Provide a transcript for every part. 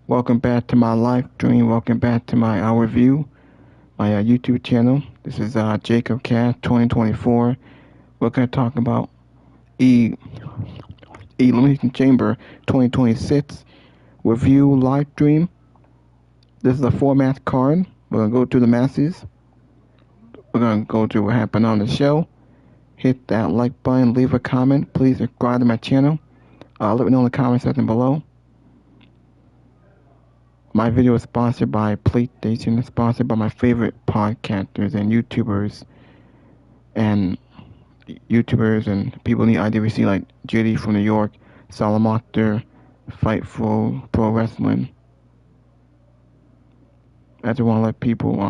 Welcome back to my live stream. Welcome back to my review, my YouTube channel. This is Jacob Cat 2024. We're going to talk about E Elimination Chamber 2026 review live stream. This is a 4-match card. We're going to go through the matches. We're going to go through what happened on the show. Hit that like button, leave a comment. Please subscribe to my channel. Let me know in the comment section below. My video is sponsored by PlayStation. It's sponsored by my favorite podcasters and YouTubers and people in the IWC like JD from New York, Salamander, Fightful, Pro Wrestling. I just want to let people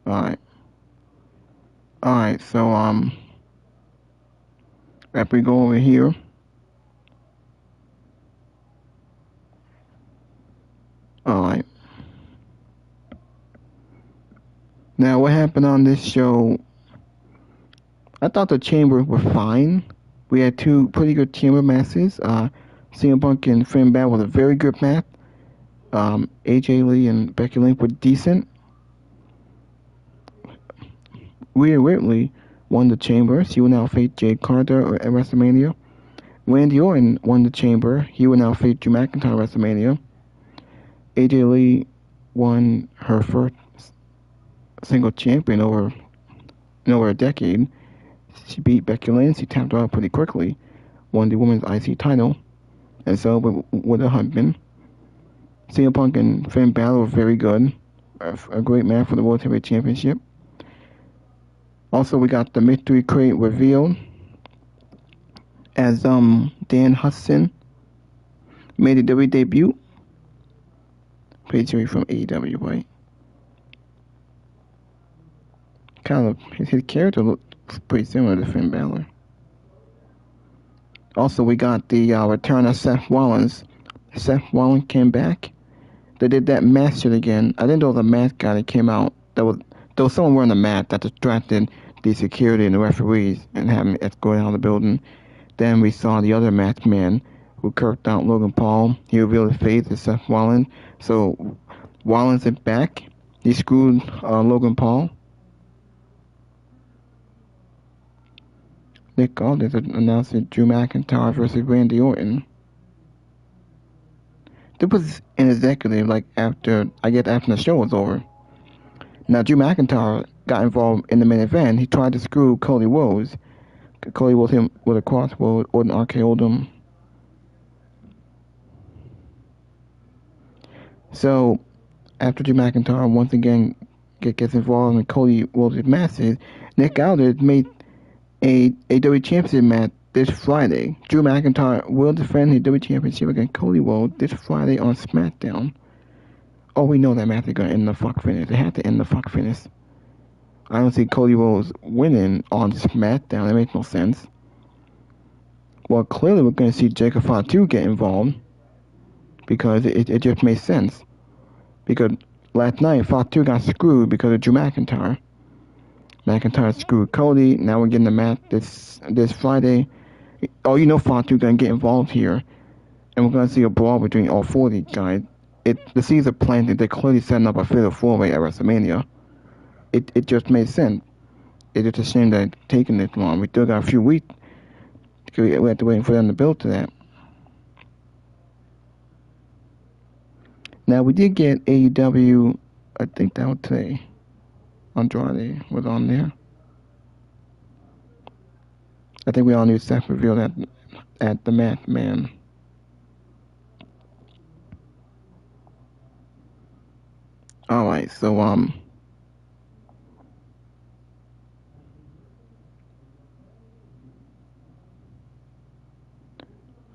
Alright, so after we go over here, alright. Now what happened on this show, I thought the chamber were fine. We had two pretty good chamber matches. CM Punk and Finn Balor was a very good match. AJ Lee and Becky Lynch were decent. Rhea Ripley won the chamber. She will now face Jade Carter at WrestleMania. Randy Orton won the chamber. He will now face Drew McIntyre at WrestleMania. AJ Lee won her first single champion in over a decade. She beat Becky Lynch. She tapped out pretty quickly. Won the women's IC title. And so with her husband. CM Punk and Finn Balor were very good. A great match for the World Heavyweight Championship. Also, we got the mystery crate revealed as Dan Hudson made a WWE debut. Pretty sure he's from AEW, right? Kind of, his character looked pretty similar to Finn Balor. Also, we got the return of Seth Rollins. Seth Rollins came back. They did that match shit again. I didn't know the match guy that came out. There was someone wearing the mat that distracted the security and the referees and had him escorted out of the building. Then we saw the other match man who kirked out Logan Paul. He revealed his face as Seth Rollins. So Rollins is back. He screwed Logan Paul. Nick Aldis announced Drew McIntyre versus Randy Orton. This was an executive after the show was over. Now Drew McIntyre got involved in the main event. He tried to screw Cody Rhodes. Cody was him with a crossbow. Orton RKO'd him. So after Drew McIntyre once again gets involved in Cody Rhodes' matches, Nick Aldis made a WWE Championship match this Friday. Drew McIntyre will defend his WWE Championship against Cody Rhodes this Friday on SmackDown. Oh, we know that match is going to end the fuck finish. They had to end the fuck finish. I don't see Cody Rhodes winning on SmackDown. It makes no sense. Well, clearly we're going to see Jacob Fatu get involved because it just makes sense. Because last night Fatu got screwed because of Drew McIntyre. McIntyre screwed Cody. Now we're getting the match this Friday. Oh, you know Fatu going to get involved here. And we're going to see a brawl between all four of these guys. The seeds are planted. They're clearly setting up a fatal four-way at WrestleMania. It just made sense. It's just a shame that it's taking this long. We still got a few weeks. We have to wait for them to build to that. Now, we did get AEW, I think that was today. Andrade was on there. I think we all knew Seth revealed that at the Math Man. Alright, so alright.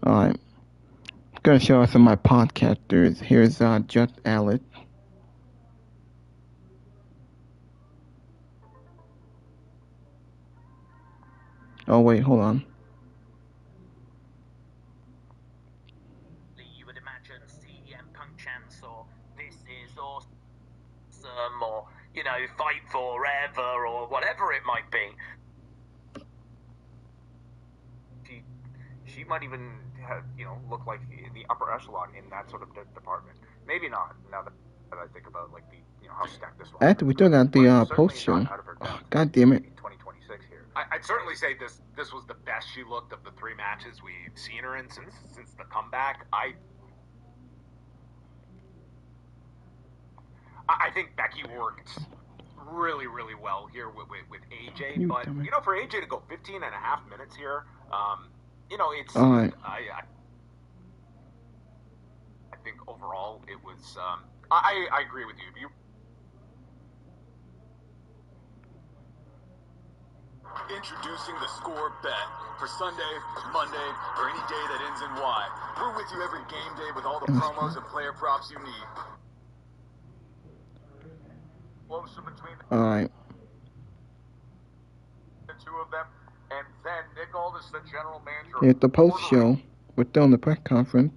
I'm gonna show us some of my podcasters. Here's Just Alex. Oh wait, hold on. You would imagine CM Punk chants or "This is awesome" or "Fight forever" or whatever it might be. she might even have, look like the upper echelon in that sort of department. Maybe not, now that I think about, like, how stacked this one is. After we still got the post show. Oh, God damn it. 2026 here. I'd certainly say this was the best she looked of the 3 matches we've seen her in since the comeback. I think Becky worked really, really well here with AJ. But, for AJ to go 15 and a half minutes here, it's... All right. I think overall it was... I agree with you. Introducing the Score Bet for Sunday, Monday, or any day that ends in Y. We're with you every game day with all the promos and player props you need. Closer between Alright. the 2 of them, and then Nick Aldis, the general manager. It's the post show. We're still in the press conference.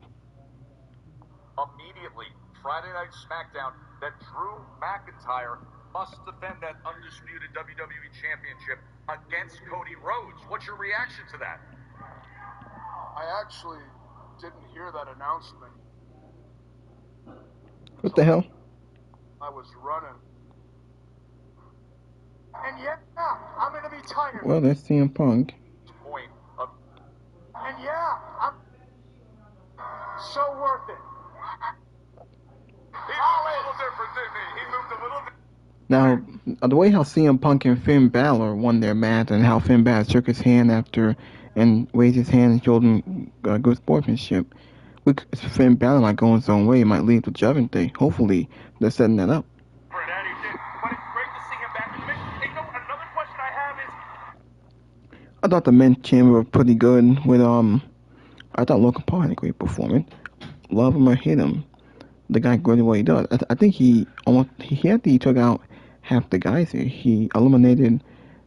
Immediately, Friday Night SmackDown, that Drew McIntyre must defend that undisputed WWE Championship against Cody Rhodes. What's your reaction to that? I actually didn't hear that announcement. What the hell? I was running. And yeah, I'm going to be tired. Well, that's CM Punk. Point of... And yeah, I'm so worth it. He moved a little different, didn't he? He moved a little different. Now, the way how CM Punk and Finn Balor won their match, and how Finn Balor shook his hand after and raised his hand and showed him good sportsmanship, Finn Balor might go his own way, might lead the Judgment Day. Hopefully, they're setting that up. But it's great to see him back in the mix. Hey, another question I have is... I thought the men's chamber was pretty good with, I thought Logan Paul had a great performance. Love him or hate him, the guy good at what he does. I think he took out half the guys here. He eliminated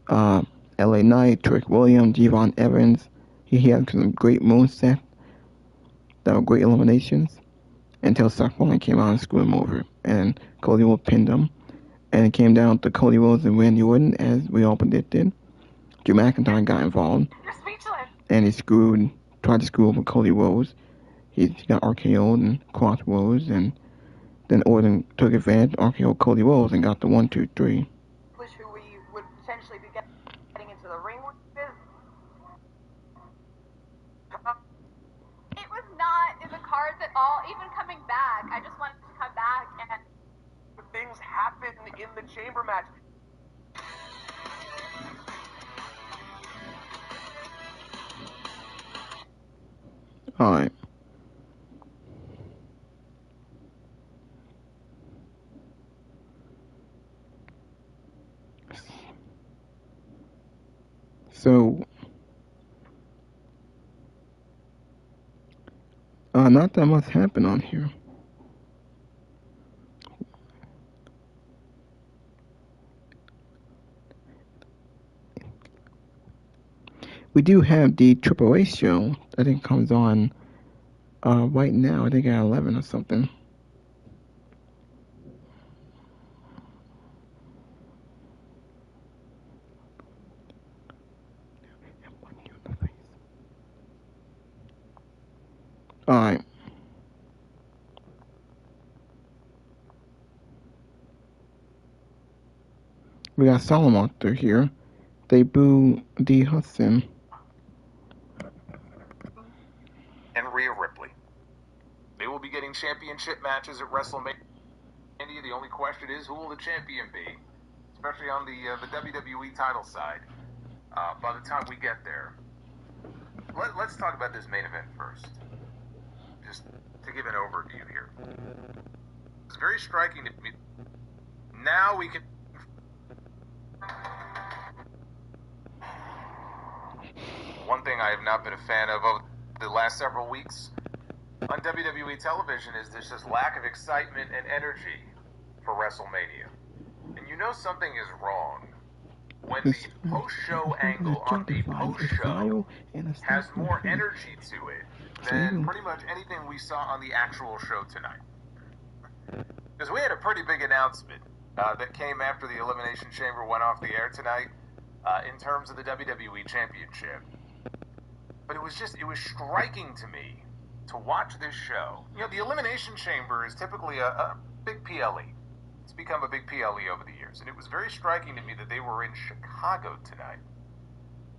LA Knight, Trick Williams, Javon Evans. He had some great moonsets that were great eliminations until Seth Rollins came out and screwed him over. And Cody Rhodes pinned him. And it came down to Cody Rhodes and Randy Orton, as we all predicted. Drew McIntyre got involved. You're speechless. And he tried to screw over Cody Rhodes. He got RKO'd and crossed Rhodes, and then Orton took advantage, RKO'd Cody Rhodes, and got the 1, 2, 3. Who we would potentially be getting into the ring with. It was not in the cards at all, even coming back. I just wanted to come back and... Things happen in the chamber match. Alright. So, not that much happened on here. We do have the AAA show. I think comes on right now. I think at 11 or something. Alright. We got Solomon through here. They boo D. Hudson. And Rhea Ripley. They will be getting championship matches at WrestleMania. The only question is, who will the champion be? Especially on the WWE title side. By the time we get there. Let's talk about this main event first. Just to give an overview here. It's very striking to me. Now we can... One thing I have not been a fan of over the last several weeks on WWE television is there's this lack of excitement and energy for WrestleMania. And you know something is wrong when the post-show angle on the post-show has more energy to it than pretty much anything we saw on the actual show tonight. Because we had a pretty big announcement that came after the Elimination Chamber went off the air tonight in terms of the WWE Championship. But it was striking to me to watch this show. You know, the Elimination Chamber is typically a big PLE. It's become a big PLE over the years. And it was very striking to me that they were in Chicago tonight.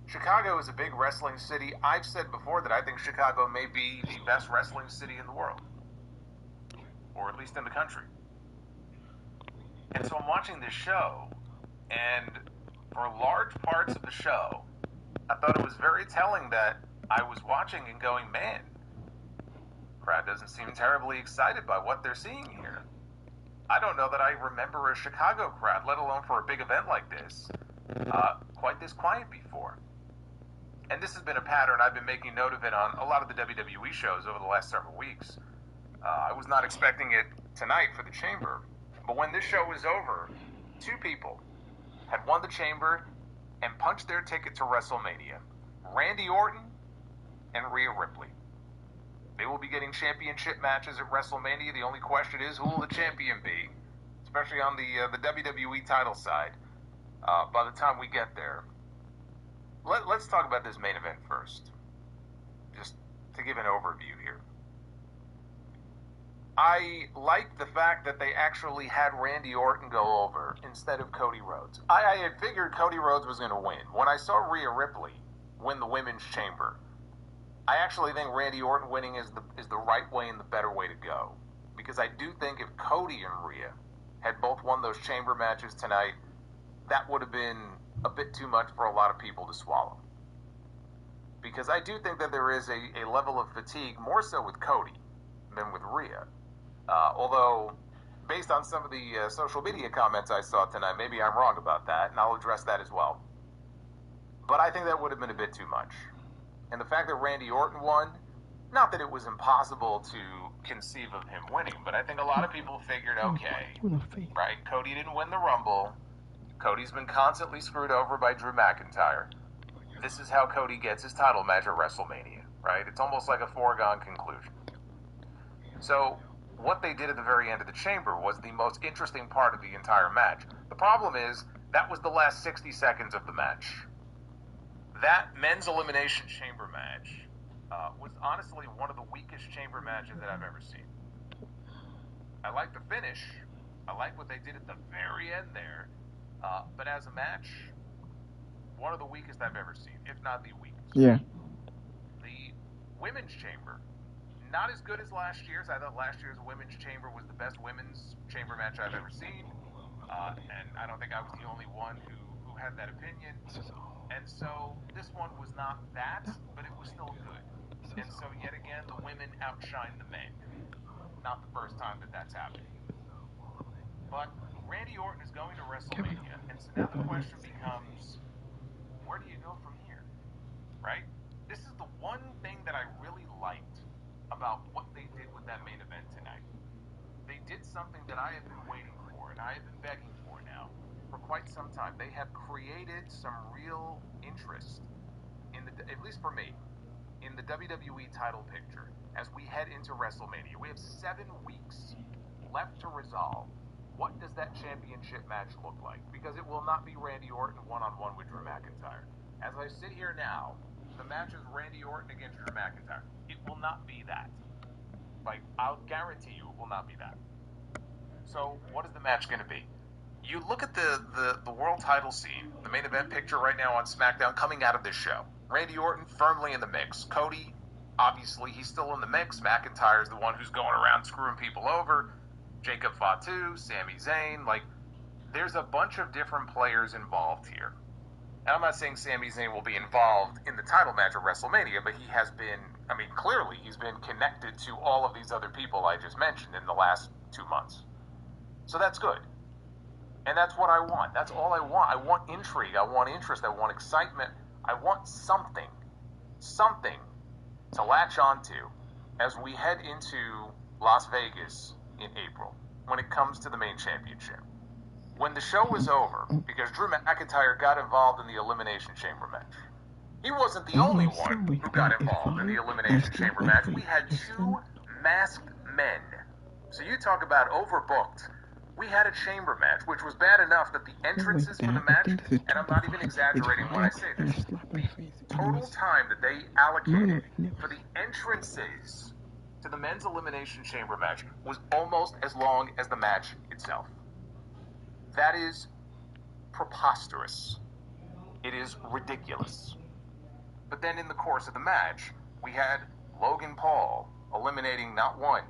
Chicago is a big wrestling city. I've said before that I think Chicago may be the best wrestling city in the world. Or at least in the country. And so I'm watching this show, and for large parts of the show, I thought it was very telling that I was watching and going, man, crowd doesn't seem terribly excited by what they're seeing here. I don't know that I remember a Chicago crowd, let alone for a big event like this, quite this quiet before. And this has been a pattern. I've been making note of it on a lot of the WWE shows over the last several weeks. I was not expecting it tonight for the Chamber, but when this show was over, two people had won the Chamber and punched their ticket to WrestleMania. Randy Orton and Rhea Ripley. They will be getting championship matches at WrestleMania. The only question is, who will the champion be? Especially on the WWE title side. By the time we get there. Let's talk about this main event first. Just to give an overview here. I like the fact that they actually had Randy Orton go over instead of Cody Rhodes. I had figured Cody Rhodes was going to win. When I saw Rhea Ripley win the Women's Chamber, I actually think Randy Orton winning is the right way and the better way to go. Because I do think if Cody and Rhea had both won those Chamber matches tonight, that would have been a bit too much for a lot of people to swallow. Because I do think that there is a level of fatigue, more so with Cody than with Rhea. Although, based on some of the social media comments I saw tonight, maybe I'm wrong about that, and I'll address that as well. But I think that would have been a bit too much. And the fact that Randy Orton won, not that it was impossible to conceive of him winning, but I think a lot of people figured, okay, right, Cody didn't win the Rumble. Cody's been constantly screwed over by Drew McIntyre. This is how Cody gets his title match at WrestleMania, right? It's almost like a foregone conclusion. So, what they did at the very end of the Chamber was the most interesting part of the entire match. The problem is, that was the last 60 seconds of the match. That men's Elimination Chamber match was honestly one of the weakest Chamber matches that I've ever seen. I like the finish. I like what they did at the very end there. But as a match, one of the weakest I've ever seen, if not the weakest. Yeah. The Women's Chamber, not as good as last year's. I thought last year's Women's Chamber was the best Women's Chamber match I've ever seen. And I don't think I was the only one who had that opinion. And so this one was not that, but it was still good. And so yet again, the women outshined the men. Not the first time that that's happened. But Randy Orton is going to WrestleMania, and so now the question becomes, where do you go from here? Right? This is the one thing that I really liked about what they did with that main event tonight. They did something that I have been waiting for, and I have been begging for now, for quite some time. They have created some real interest, at least for me, in the WWE title picture as we head into WrestleMania. We have 7 weeks left to resolve. What does that championship match look like? Because it will not be Randy Orton one-on-one with Drew McIntyre. As I sit here now, the match is Randy Orton against Drew McIntyre. It will not be that. Like, I'll guarantee you it will not be that. So, what is the match going to be? You look at the world title scene, the main event picture right now on SmackDown coming out of this show. Randy Orton firmly in the mix. Cody, obviously, he's still in the mix. McIntyre's the one who's going around screwing people over. Jacob Fatu, Sami Zayn, like, there's a bunch of different players involved here. And I'm not saying Sami Zayn will be involved in the title match at WrestleMania, but he has been, I mean, clearly he's been connected to all of these other people I just mentioned in the last 2 months. So that's good. And that's what I want. That's all I want. I want intrigue. I want interest. I want excitement. I want something to latch onto as we head into Las Vegas in April when it comes to the main championship. When the show was over, because Drew McIntyre got involved in the Elimination Chamber match, he wasn't the only one who got involved in the Elimination Chamber match. We had 2 masked men. So you talk about overbooked. we had a chamber match, which was bad enough that the entrances for the match, and I'm not even exaggerating when I say this, the total time that they allocated for the entrances to the men's elimination chamber match was almost as long as the match itself. That is preposterous. It is ridiculous. But then in the course of the match, we had Logan Paul eliminating not one.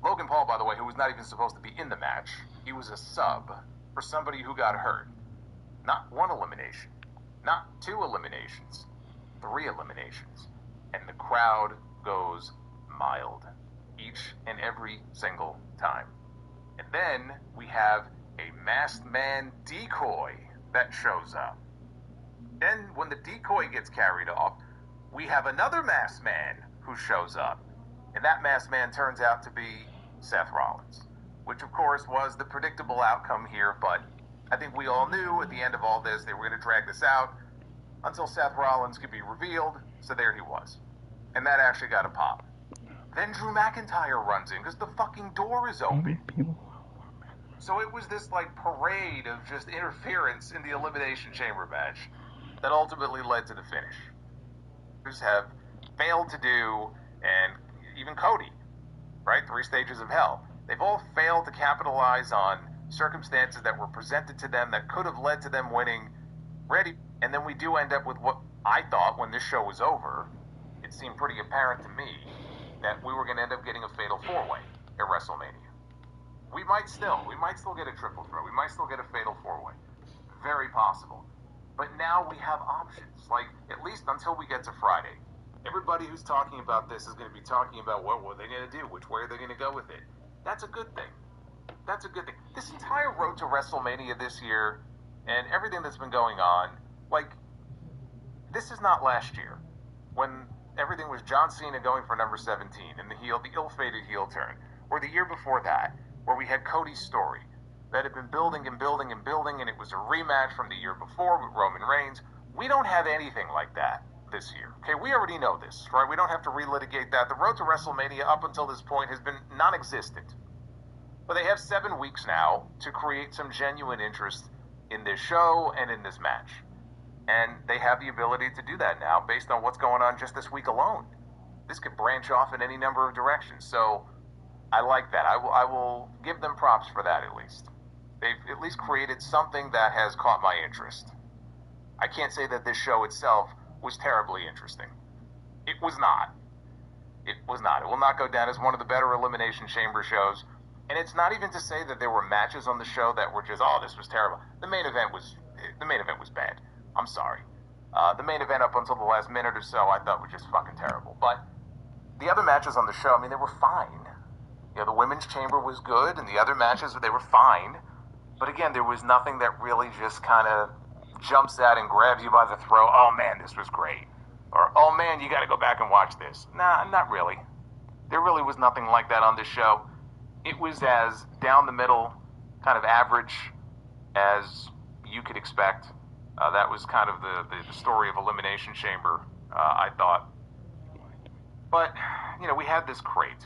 Logan Paul, by the way, who was not even supposed to be in the match, he was a sub for somebody who got hurt. Not one elimination, not two eliminations, 3 eliminations. And the crowd goes mild each and every single time. And then we have a masked man decoy that shows up. Then when the decoy gets carried off, we have another masked man who shows up. And that masked man turns out to be Seth Rollins, which of course was the predictable outcome here, but I think we all knew at the end of all this they were going to drag this out until Seth Rollins could be revealed, so there he was. And that actually got a pop. Then Drew McIntyre runs in because the fucking door is open. So it was this like parade of just interference in the Elimination Chamber match that ultimately led to the finish. Have failed to do, and even Cody, right? 3 stages of hell. They've all failed to capitalize on circumstances that were presented to them that could have led to them winning. Ready, and then we do end up with what I thought when this show was over. It seemed pretty apparent to me that we were going to end up getting a fatal 4-way at WrestleMania. We might still get a triple threat. We might still get a fatal 4-way. Very possible. But now we have options, like, at least until we get to Friday. Everybody who's talking about this is going to be talking about what are they going to do, which way are they going to go with it. That's a good thing. That's a good thing. This entire road to WrestleMania this year and everything that's been going on, like, this is not last year when everything was John Cena going for number 17 and the ill-fated heel turn, or the year before that, where we had Cody's story that had been building and building and building, and it was a rematch from the year before with Roman Reigns. We don't have anything like that this year. Okay, we already know this, right? We don't have to relitigate that. The road to WrestleMania up until this point has been non-existent. But they have 7 weeks now to create some genuine interest in this show and in this match. And they have the ability to do that now based on what's going on just this week alone. This could branch off in any number of directions. So I like that. I will give them props for that at least. They've at least created something that has caught my interest. I can't say that this show itself was terribly interesting. It was not. It was not. It will not go down as one of the better Elimination Chamber shows. And it's not even to say that there were matches on the show that were just, oh, this was terrible. The main event was bad. I'm sorry. The main event up until the last minute or so I thought was just fucking terrible. But the other matches on the show, I mean, they were fine. You know, the women's chamber was good, and the other matches, they were fine. But again, there was nothing that really just kind of jumps out and grabs you by the throat. Oh man, this was great. Or, oh man, you got to go back and watch this. Nah, not really. There really was nothing like that on this show. It was as down the middle, kind of average as you could expect. That was kind of the story of Elimination Chamber, I thought. But, you know, we had this crate.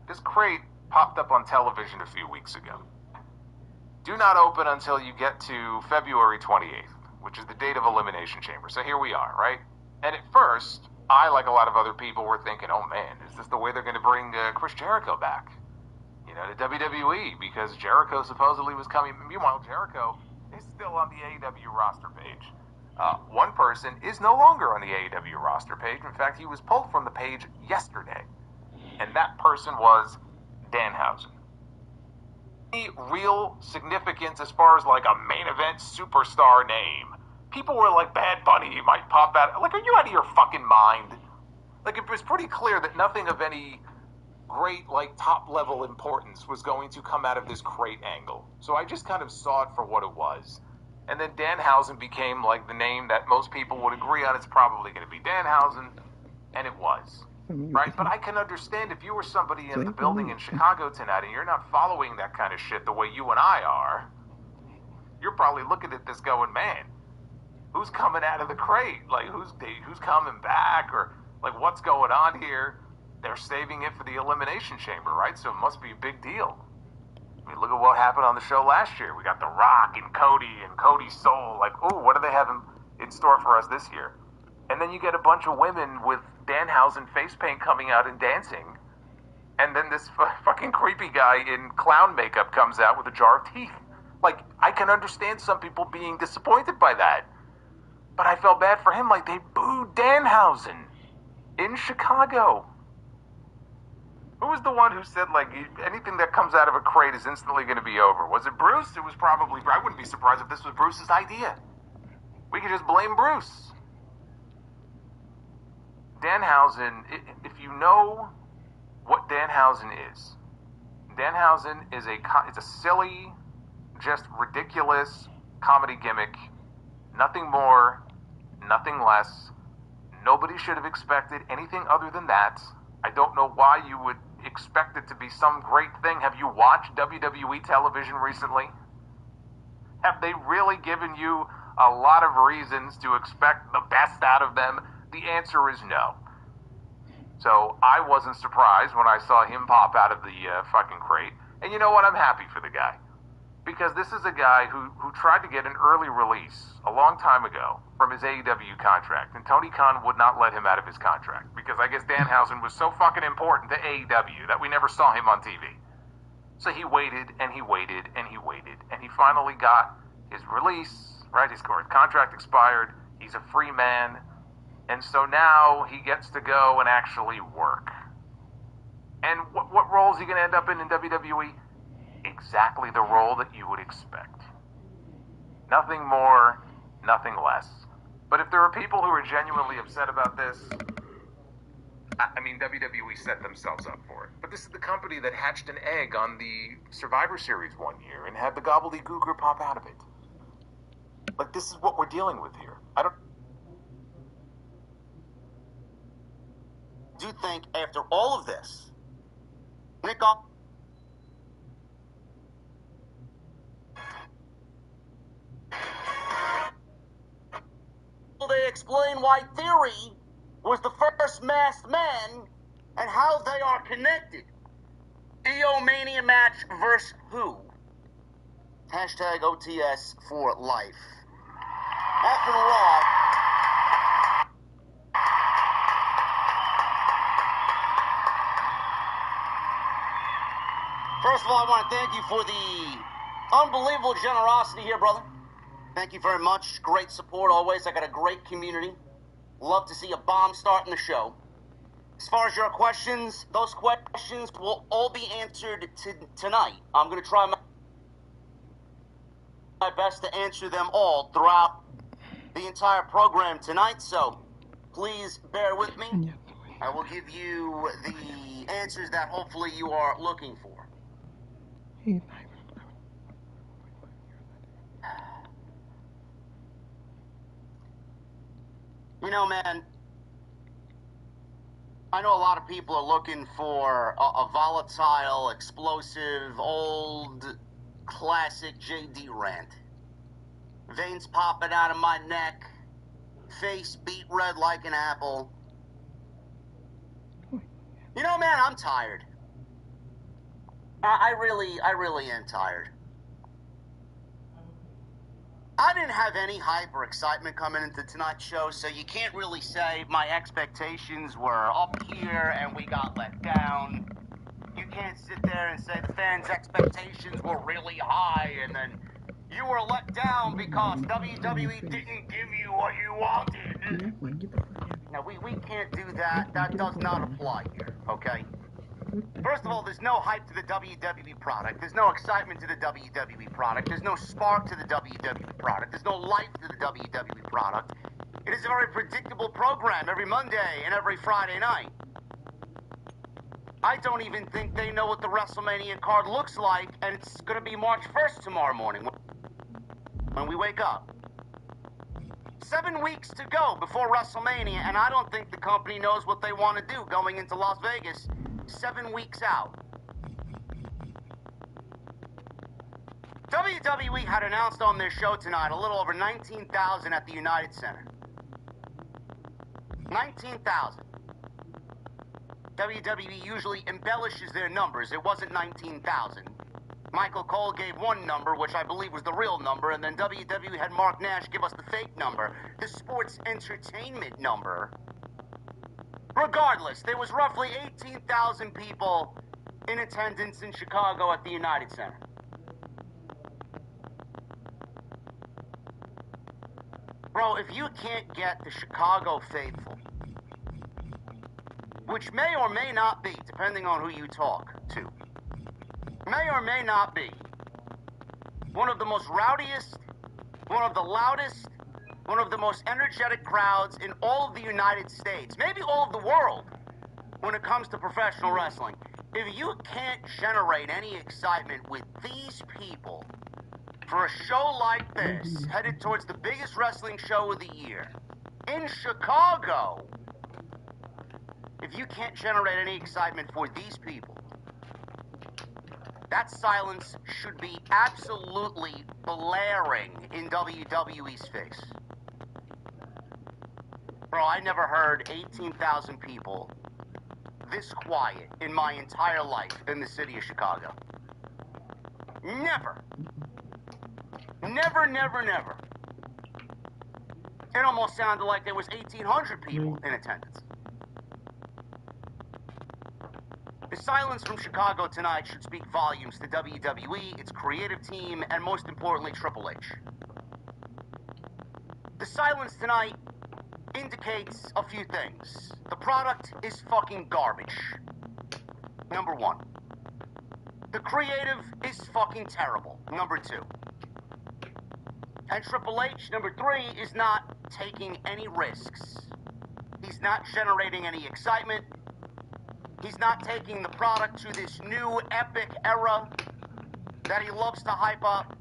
This crate popped up on television a few weeks ago. Do not open until you get to February 28th, which is the date of Elimination Chamber. So here we are, right? And at first, I, like a lot of other people, were thinking, oh man, is this the way they're going to bring Chris Jericho back? You know, to WWE, because Jericho supposedly was coming. Meanwhile, Jericho is still on the AEW roster page. One person is no longer on the AEW roster page. In fact, he was pulled from the page yesterday. And that person was Danhausen. Any real significance as far as like a main event superstar name? People were like, Bad Bunny, you might pop out. Like, are you out of your fucking mind? Like, it was pretty clear that nothing of any great, like, top-level importance was going to come out of this crate angle. So I just kind of saw it for what it was. And then Danhausen became, like, the name that most people would agree on. It's probably going to be Danhausen, and it was. Right? But I can understand if you were somebody in the building in Chicago tonight and you're not following that kind of shit the way you and I are, you're probably looking at this going, man, who's coming out of the crate? Like, who's coming back? Or, like, what's going on here? They're saving it for the Elimination Chamber, right? So it must be a big deal. I mean, look at what happened on the show last year. We got The Rock and Cody's Soul. Like, ooh, what do they have in store for us this year? And then you get a bunch of women with Danhausen face paint coming out and dancing. And then this fucking creepy guy in clown makeup comes out with a jar of teeth. Like, I can understand some people being disappointed by that. But I felt bad for him. Like, they booed Danhausen in Chicago. Who was the one who said, like, anything that comes out of a crate is instantly going to be over? Was it Bruce? It was probably... I wouldn't be surprised if this was Bruce's idea. We could just blame Bruce. Danhausen, if you know what Danhausen is it's a silly, just ridiculous comedy gimmick. Nothing more, nothing less. Nobody should have expected anything other than that. I don't know why you would expect it to be some great thing. Have you watched WWE television recently? Have they really given you a lot of reasons to expect the best out of them? The answer is no. So I wasn't surprised when I saw him pop out of the fucking crate. And you know what? I'm happy for the guy. Because this is a guy who tried to get an early release a long time ago from his AEW contract. And Tony Khan would not let him out of his contract. Because I guess Danhausen was so fucking important to AEW that we never saw him on TV. So he waited, and he waited, and he waited. And he finally got his release, right? His contract expired. He's a free man. And so now he gets to go and actually work. And what role is he going to end up in WWE? Exactly the role that you would expect. Nothing more, nothing less. But if there are people who are genuinely upset about this, I mean, WWE set themselves up for it. But this is the company that hatched an egg on the Survivor Series one year and had the gobbledygooker pop out of it. Like, this is what we're dealing with here. I do think after all of this, Nick they explain why Theory was the first masked man and how they are connected. Eomania match versus who? Hashtag OTS for life. After Raw. First of all, I want to thank you for the unbelievable generosity here, brother. Thank you very much. Great support always. I got a great community. Love to see a bomb starting the show. As far as your questions, those questions will all be answered tonight. I'm going to try my best to answer them all throughout the entire program tonight, so please bear with me. I will give you the answers that hopefully you are looking for. You know, man, I know a lot of people are looking for a volatile, explosive, old, classic JD rant. Veins popping out of my neck, face beat red like an apple. You know, man, I'm tired. I really am tired. I didn't have any hype or excitement coming into tonight's show, so you can't really say my expectations were up here and we got let down. You can't sit there and say the fans' expectations were really high and then you were let down because WWE didn't give you what you wanted. Now, we can't do that. That does not apply here, okay? First of all, there's no hype to the WWE product. There's no excitement to the WWE product. There's no spark to the WWE product. There's no life to the WWE product. It is a very predictable program every Monday and every Friday night. I don't even think they know what the WrestleMania card looks like, and it's going to be March 1st tomorrow morning when we wake up. 7 weeks to go before WrestleMania, and I don't think the company knows what they want to do going into Las Vegas 7 weeks out. WWE had announced on their show tonight a little over 19,000 at the United Center. 19,000. WWE usually embellishes their numbers. It wasn't 19,000. Michael Cole gave one number, which I believe was the real number, and then WWE had Mark Nash give us the fake number, the sports entertainment number. Regardless, there was roughly 18,000 people in attendance in Chicago at the United Center. Bro, if you can't get the Chicago faithful, which may or may not be, depending on who you talk to, may or may not be one of the most rowdiest, one of the loudest, one of the most energetic crowds in all of the United States, maybe all of the world, when it comes to professional wrestling. If you can't generate any excitement with these people for a show like this, headed towards the biggest wrestling show of the year, in Chicago, if you can't generate any excitement for these people, that silence should be absolutely blaring in WWE's face. Bro, I never heard 18,000 people this quiet in my entire life in the city of Chicago. Never. Never, never, never. It almost sounded like there was 1,800 people in attendance. The silence from Chicago tonight should speak volumes to WWE, its creative team, and most importantly, Triple H. The silence tonight indicates a few things. The product is fucking garbage. Number one. The creative is fucking terrible. Number two. And Triple H, number three, is not taking any risks. He's not generating any excitement. He's not taking the product to this new epic era that he loves to hype up.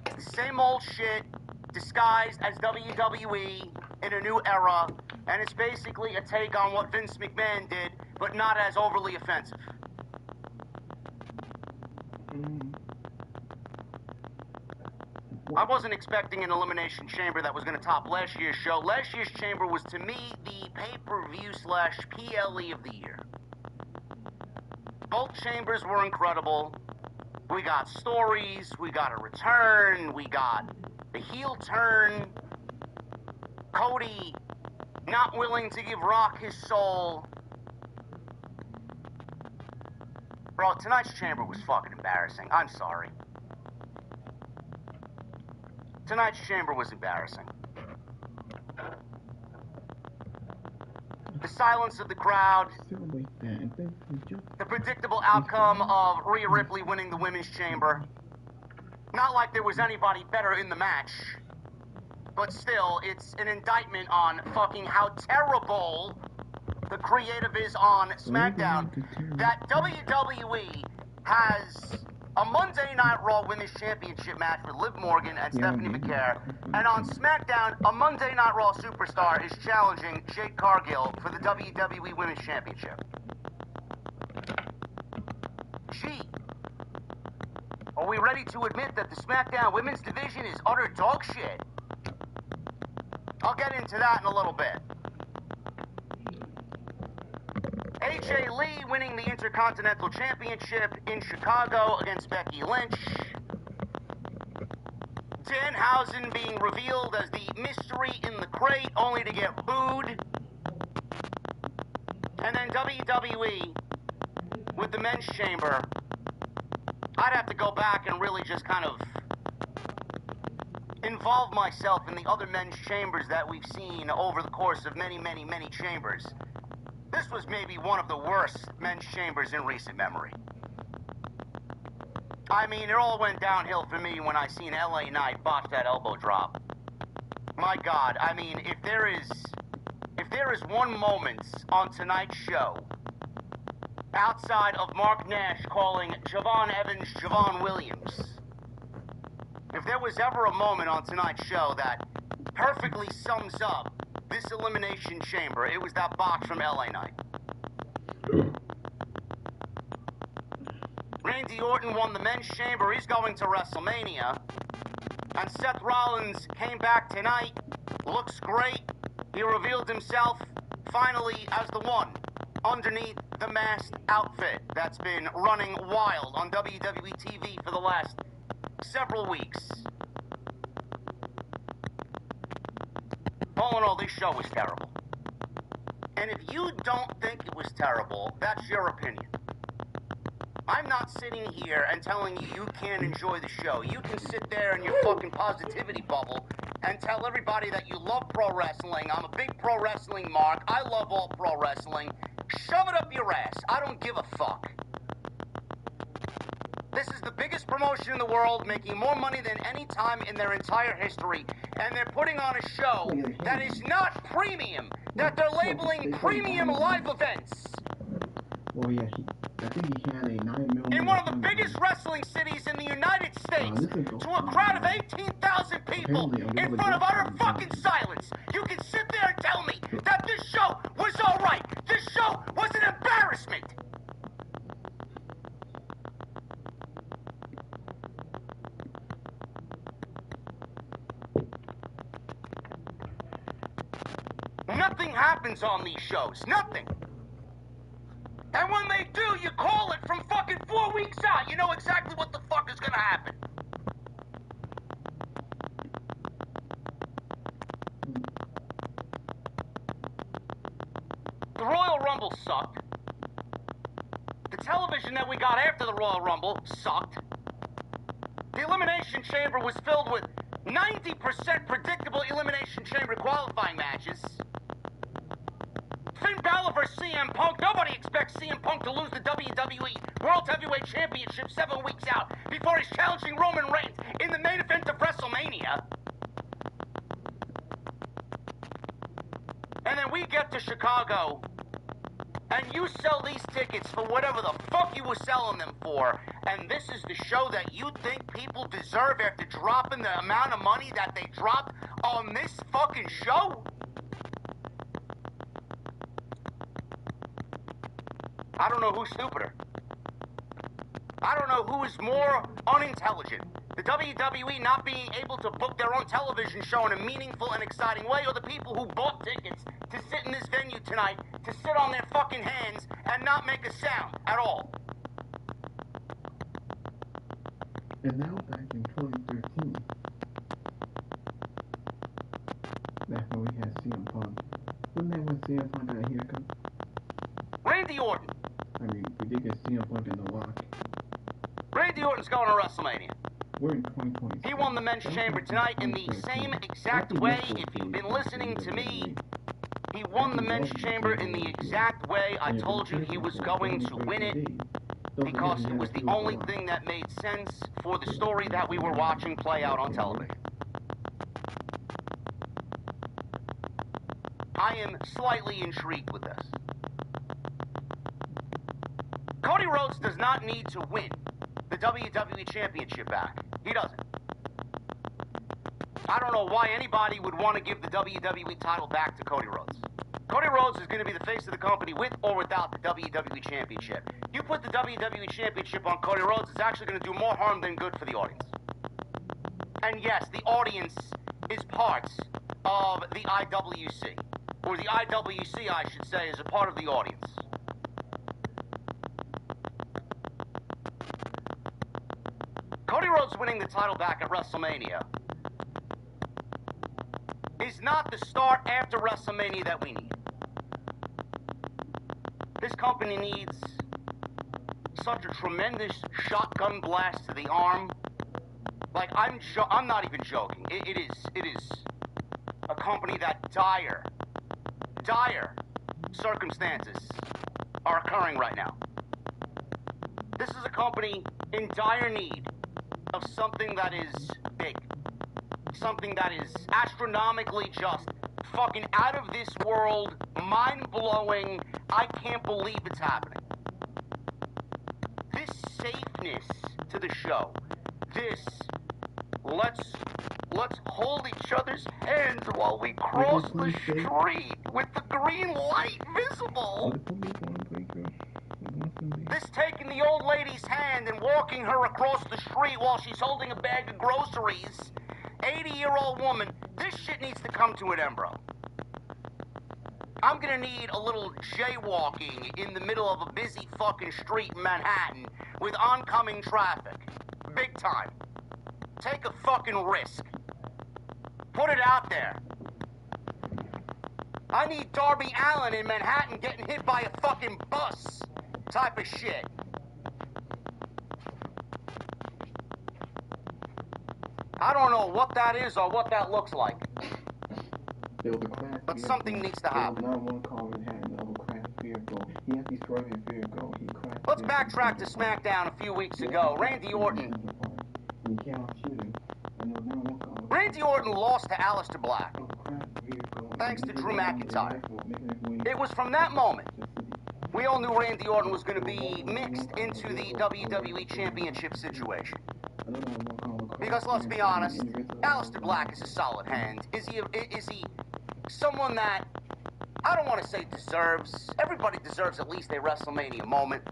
It's the same old shit disguised as WWE in a new era, and it's basically a take on what Vince McMahon did, but not as overly offensive. I wasn't expecting an Elimination Chamber that was going to top last year's show. Last year's Chamber was, to me, the pay-per-view / PLE of the year. Both chambers were incredible. We got stories, we got a return, we got the heel turn. Cody not willing to give Rock his soul. Bro, tonight's chamber was fucking embarrassing. I'm sorry. Tonight's chamber was embarrassing. The silence of the crowd, the predictable outcome of Rhea Ripley winning the women's chamber. Not like there was anybody better in the match, but still, it's an indictment on fucking how terrible the creative is on SmackDown. That WWE has a Monday Night Raw Women's Championship match with Liv Morgan and Stephanie McCare, and on SmackDown, a Monday Night Raw superstar is challenging Jade Cargill for the WWE Women's Championship. Gee, are we ready to admit that the SmackDown Women's division is utter dog shit? I'll get into that in a little bit. AJ Lee winning the Intercontinental Championship in Chicago against Becky Lynch. Danhausen being revealed as the mystery in the crate, only to get booed. And then WWE with the men's chamber. I'd have to go back and really just kind of involve myself in the other men's chambers that we've seen over the course of many, many, many chambers. This was maybe one of the worst men's chambers in recent memory. I mean, it all went downhill for me when I seen LA Knight botch that elbow drop. My God, I mean, if there is one moment on tonight's show, outside of Mark Nash calling Javon Evans Javon Williams, if there was ever a moment on tonight's show that perfectly sums up this Elimination Chamber, it was that box from LA Knight. Randy Orton won the men's chamber. He's going to WrestleMania. And Seth Rollins came back tonight. Looks great. He revealed himself finally as the one. underneath the masked outfit that's been running wild on WWE TV for the last several weeks. All in all, this show was terrible. And if you don't think it was terrible, that's your opinion. I'm not sitting here and telling you you can't enjoy the show. You can sit there in your fucking positivity bubble and tell everybody that you love pro wrestling. I'm a big pro wrestling mark. I love all pro wrestling. Shove it up your ass. I don't give a fuck. This is the biggest promotion in the world, making more money than any time in their entire history. And they're putting on a show that is not premium, that they're labeling premium live events. Well, yeah, I think he had a 9 million. In one of the biggest wrestling cities in the United States, to a crowd of 18,000 people, in front of utter fucking silence, you can sit there and tell me that this show was alright. This show was an embarrassment. Nothing happens on these shows. Nothing. And when they do, you call it from fucking 4 weeks out. You know exactly what the fuck is gonna happen. The Royal Rumble sucked. The television that we got after the Royal Rumble sucked. The Elimination Chamber was filled with 90% predictable Elimination Chamber qualifying matches. Finn Balor versus CM Punk. Nobody expects CM Punk to lose the WWE World Heavyweight Championship 7 weeks out before he's challenging Roman Reigns in the main event of WrestleMania. And then we get to Chicago, and you sell these tickets for whatever the fuck you were selling them for, and this is the show that you think people deserve after dropping the amount of money that they dropped on this fucking show? I don't know who's stupider. I don't know who is more unintelligent. The WWE not being able to book their own television show in a meaningful and exciting way, or the people who bought tickets to sit in this venue tonight, to sit on their fucking hands and not make a sound at all. And now back in 2013, that's when we had CM Punk. Wasn't that when CM Punk got a haircut? Randy Orton. I mean, we did get CM Punk in The Rock. Randy Orton's going to WrestleMania. We're in 2020. He won the men's chamber tonight in the same exact way. If you've been listening to me, he won the men's chamber in the exact way I told you he was going to win it, because it was the only thing that made sense for the story that we were watching play out on television. I am slightly intrigued with this. Cody Rhodes does not need to win the WWE Championship back. He doesn't. I don't know why anybody would want to give the WWE title back to Cody Rhodes. Cody Rhodes is going to be the face of the company with or without the WWE Championship. You put the WWE Championship on Cody Rhodes, it's actually going to do more harm than good for the audience. And yes, the audience is part of the IWC. Or the IWC, I should say, is a part of the audience. Cody Rhodes winning the title back at WrestleMania is not the start after WrestleMania that we need. This company needs such a tremendous shotgun blast to the arm. Like, I'm not even joking. It is a company that dire circumstances are occurring right now. This is a company in dire need of something that is big. Something that is astronomically just fucking out of this world, mind-blowing. I can't believe it's happening. This safeness to the show, this let's hold each other's hands while we cross the street with the green light visible. This taking the old lady's hand and walking her across the street while she's holding a bag of groceries. 80-year-old woman, this shit needs to come to an end, bro. I'm gonna need a little jaywalking in the middle of a busy fucking street in Manhattan with oncoming traffic. Big time. Take a fucking risk. Put it out there. I need Darby Allin in Manhattan getting hit by a fucking bus type of shit. I don't know what that is or what that looks like. But something needs to happen. Let's backtrack to SmackDown a few weeks ago. Randy Orton lost to Aleister Black, thanks to Drew McIntyre. It was from that moment we all knew Randy Orton was going to be mixed into the WWE Championship situation. Because let's be honest, Aleister Black is a solid hand. Is he someone that, I don't want to say deserves, everybody deserves at least a WrestleMania moment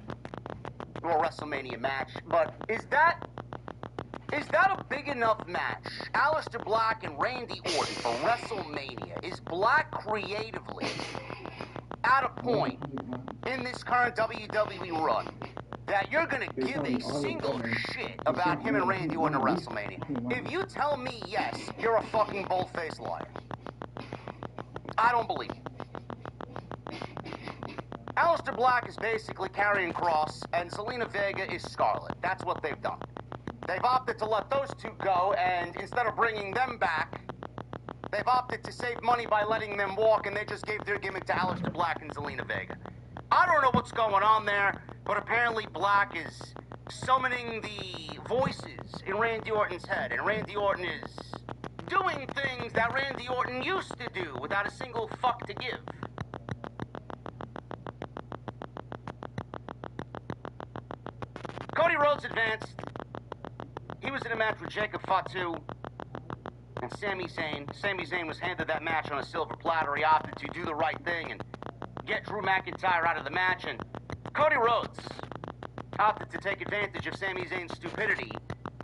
or a WrestleMania match, but is that a big enough match? Aleister Black and Randy Orton for WrestleMania. Is Black creatively at a point in this current WWE run that you're gonna give a single shit about him and Randy Orton at WrestleMania? If you tell me yes, you're a fucking bold-faced liar. I don't believe you. Aleister Black is basically Karrion Kross, and Zelina Vega is Scarlett. That's what they've done. They've opted to let those two go, and instead of bringing them back, they've opted to save money by letting them walk, and they just gave their gimmick to Aleister Black and Zelina Vega. I don't know what's going on there, but apparently Black is summoning the voices in Randy Orton's head, and Randy Orton is doing things that Randy Orton used to do without a single fuck to give. Cody Rhodes advanced. He was in a match with Jacob Fatu and Sami Zayn. Sami Zayn was handed that match on a silver platter. He opted to do the right thing and get Drew McIntyre out of the match, and Cody Rhodes opted to take advantage of Sami Zayn's stupidity,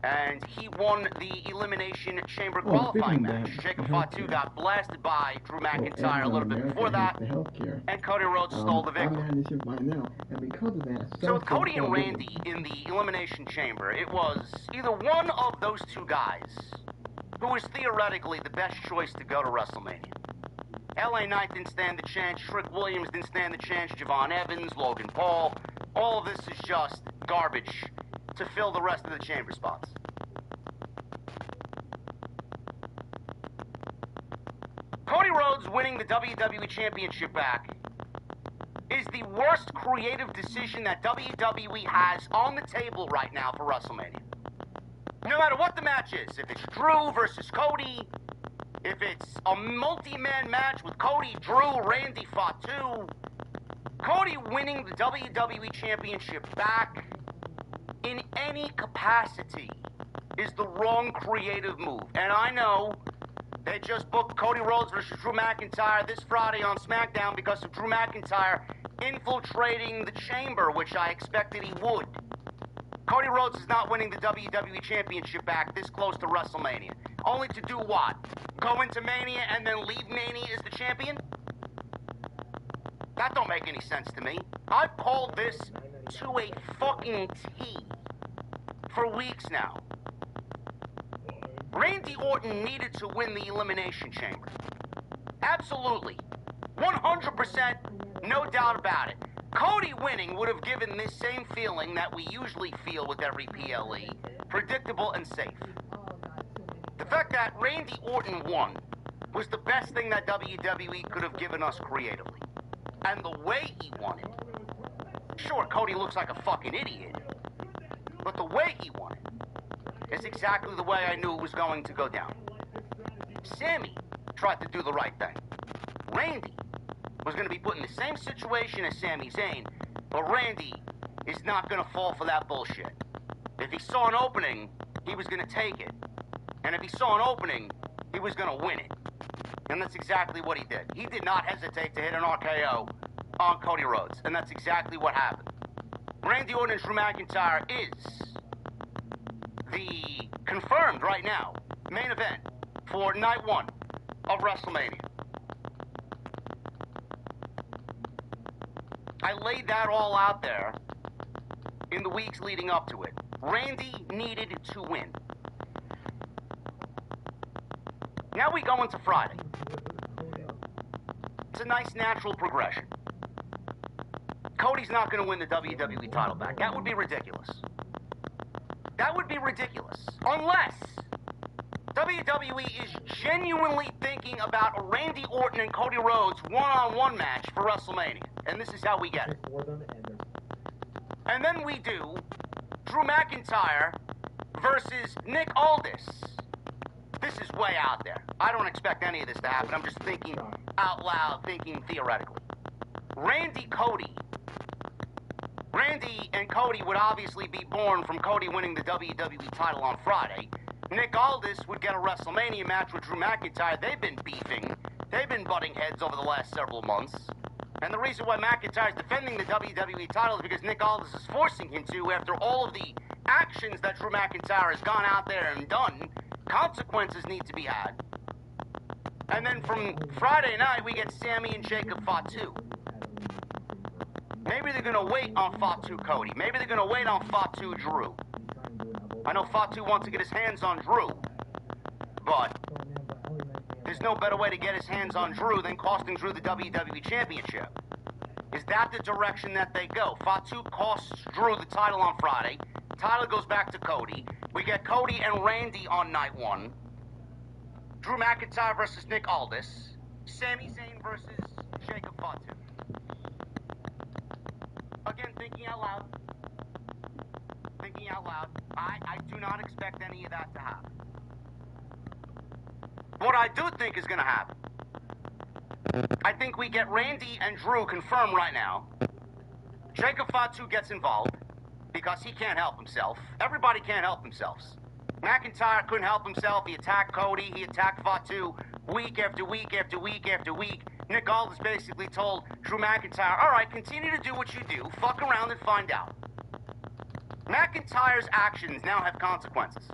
and he won the Elimination Chamber qualifying match. Jacob Fatu got blasted by Drew McIntyre a little bit before that, and Cody Rhodes stole the victory. So with Cody and Randy in the Elimination Chamber, it was either one of those two guys who was theoretically the best choice to go to WrestleMania. LA Knight didn't stand the chance, Trick Williams didn't stand the chance, Javon Evans, Logan Paul. All of this is just garbage to fill the rest of the chamber spots. Cody Rhodes winning the WWE Championship back is the worst creative decision that WWE has on the table right now for WrestleMania. No matter what the match is, if it's Drew versus Cody, if it's a multi-man match with Cody, Drew, Randy, Fatu, Cody winning the WWE Championship back in any capacity is the wrong creative move. And I know they just booked Cody Rhodes versus Drew McIntyre this Friday on SmackDown because of Drew McIntyre infiltrating the chamber, which I expected he would. Cody Rhodes is not winning the WWE Championship back this close to WrestleMania. Only to do what? Go into Mania and then leave Mania as the champion? That don't make any sense to me. I've called this to a fucking T for weeks now. Randy Orton needed to win the Elimination Chamber. Absolutely. 100%, no doubt about it. Cody winning would have given this same feeling that we usually feel with every PLE. Predictable and safe. The fact that Randy Orton won was the best thing that WWE could have given us creatively. And the way he won it. Sure, Cody looks like a fucking idiot. But the way he won it is exactly the way I knew it was going to go down. Sammy tried to do the right thing. Randy was going to be put in the same situation as Sami Zayn, but Randy is not going to fall for that bullshit. If he saw an opening, he was going to take it. And if he saw an opening, he was going to win it. And that's exactly what he did. He did not hesitate to hit an RKO on Cody Rhodes, and that's exactly what happened. Randy Orton and Drew McIntyre is the confirmed right now main event for night one of WrestleMania. I laid that all out there in the weeks leading up to it. Randy needed to win. Now we go into Friday. It's a nice natural progression. Cody's not going to win the WWE title back. That would be ridiculous. That would be ridiculous. Unless WWE is genuinely thinking about a Randy Orton and Cody Rhodes one-on-one match for WrestleMania. And this is how we get it. And then we do Drew McIntyre versus Nick Aldis. This is way out there. I don't expect any of this to happen. I'm just thinking out loud, thinking theoretically. Randy and Cody would obviously be born from Cody winning the WWE title on Friday. Nick Aldis would get a WrestleMania match with Drew McIntyre. They've been beefing. They've been butting heads over the last several months. And the reason why McIntyre's defending the WWE title is because Nick Aldis is forcing him to after all of the actions that Drew McIntyre has gone out there and done. Consequences need to be had. And then from Friday night, we get Sammy and Jacob Fatu. Maybe they're going to wait on Fatu Cody. Maybe they're going to wait on Fatu Drew. I know Fatu wants to get his hands on Drew, but there's no better way to get his hands on Drew than costing Drew the WWE Championship. Is that the direction that they go? Fatu costs Drew the title on Friday. Title goes back to Cody. We get Cody and Randy on night one. Drew McIntyre versus Nick Aldis. Sami Zayn versus Jacob Fatu. Again, thinking out loud. Thinking out loud. I do not expect any of that to happen. What I do think is going to happen, I think we get Randy and Drew confirmed right now. Jacob Fatu gets involved because he can't help himself. Everybody can't help themselves. McIntyre couldn't help himself. He attacked Cody. He attacked Fatu week after week after week after week. Nick Aldis basically told Drew McIntyre, all right, continue to do what you do. Fuck around and find out. McIntyre's actions now have consequences.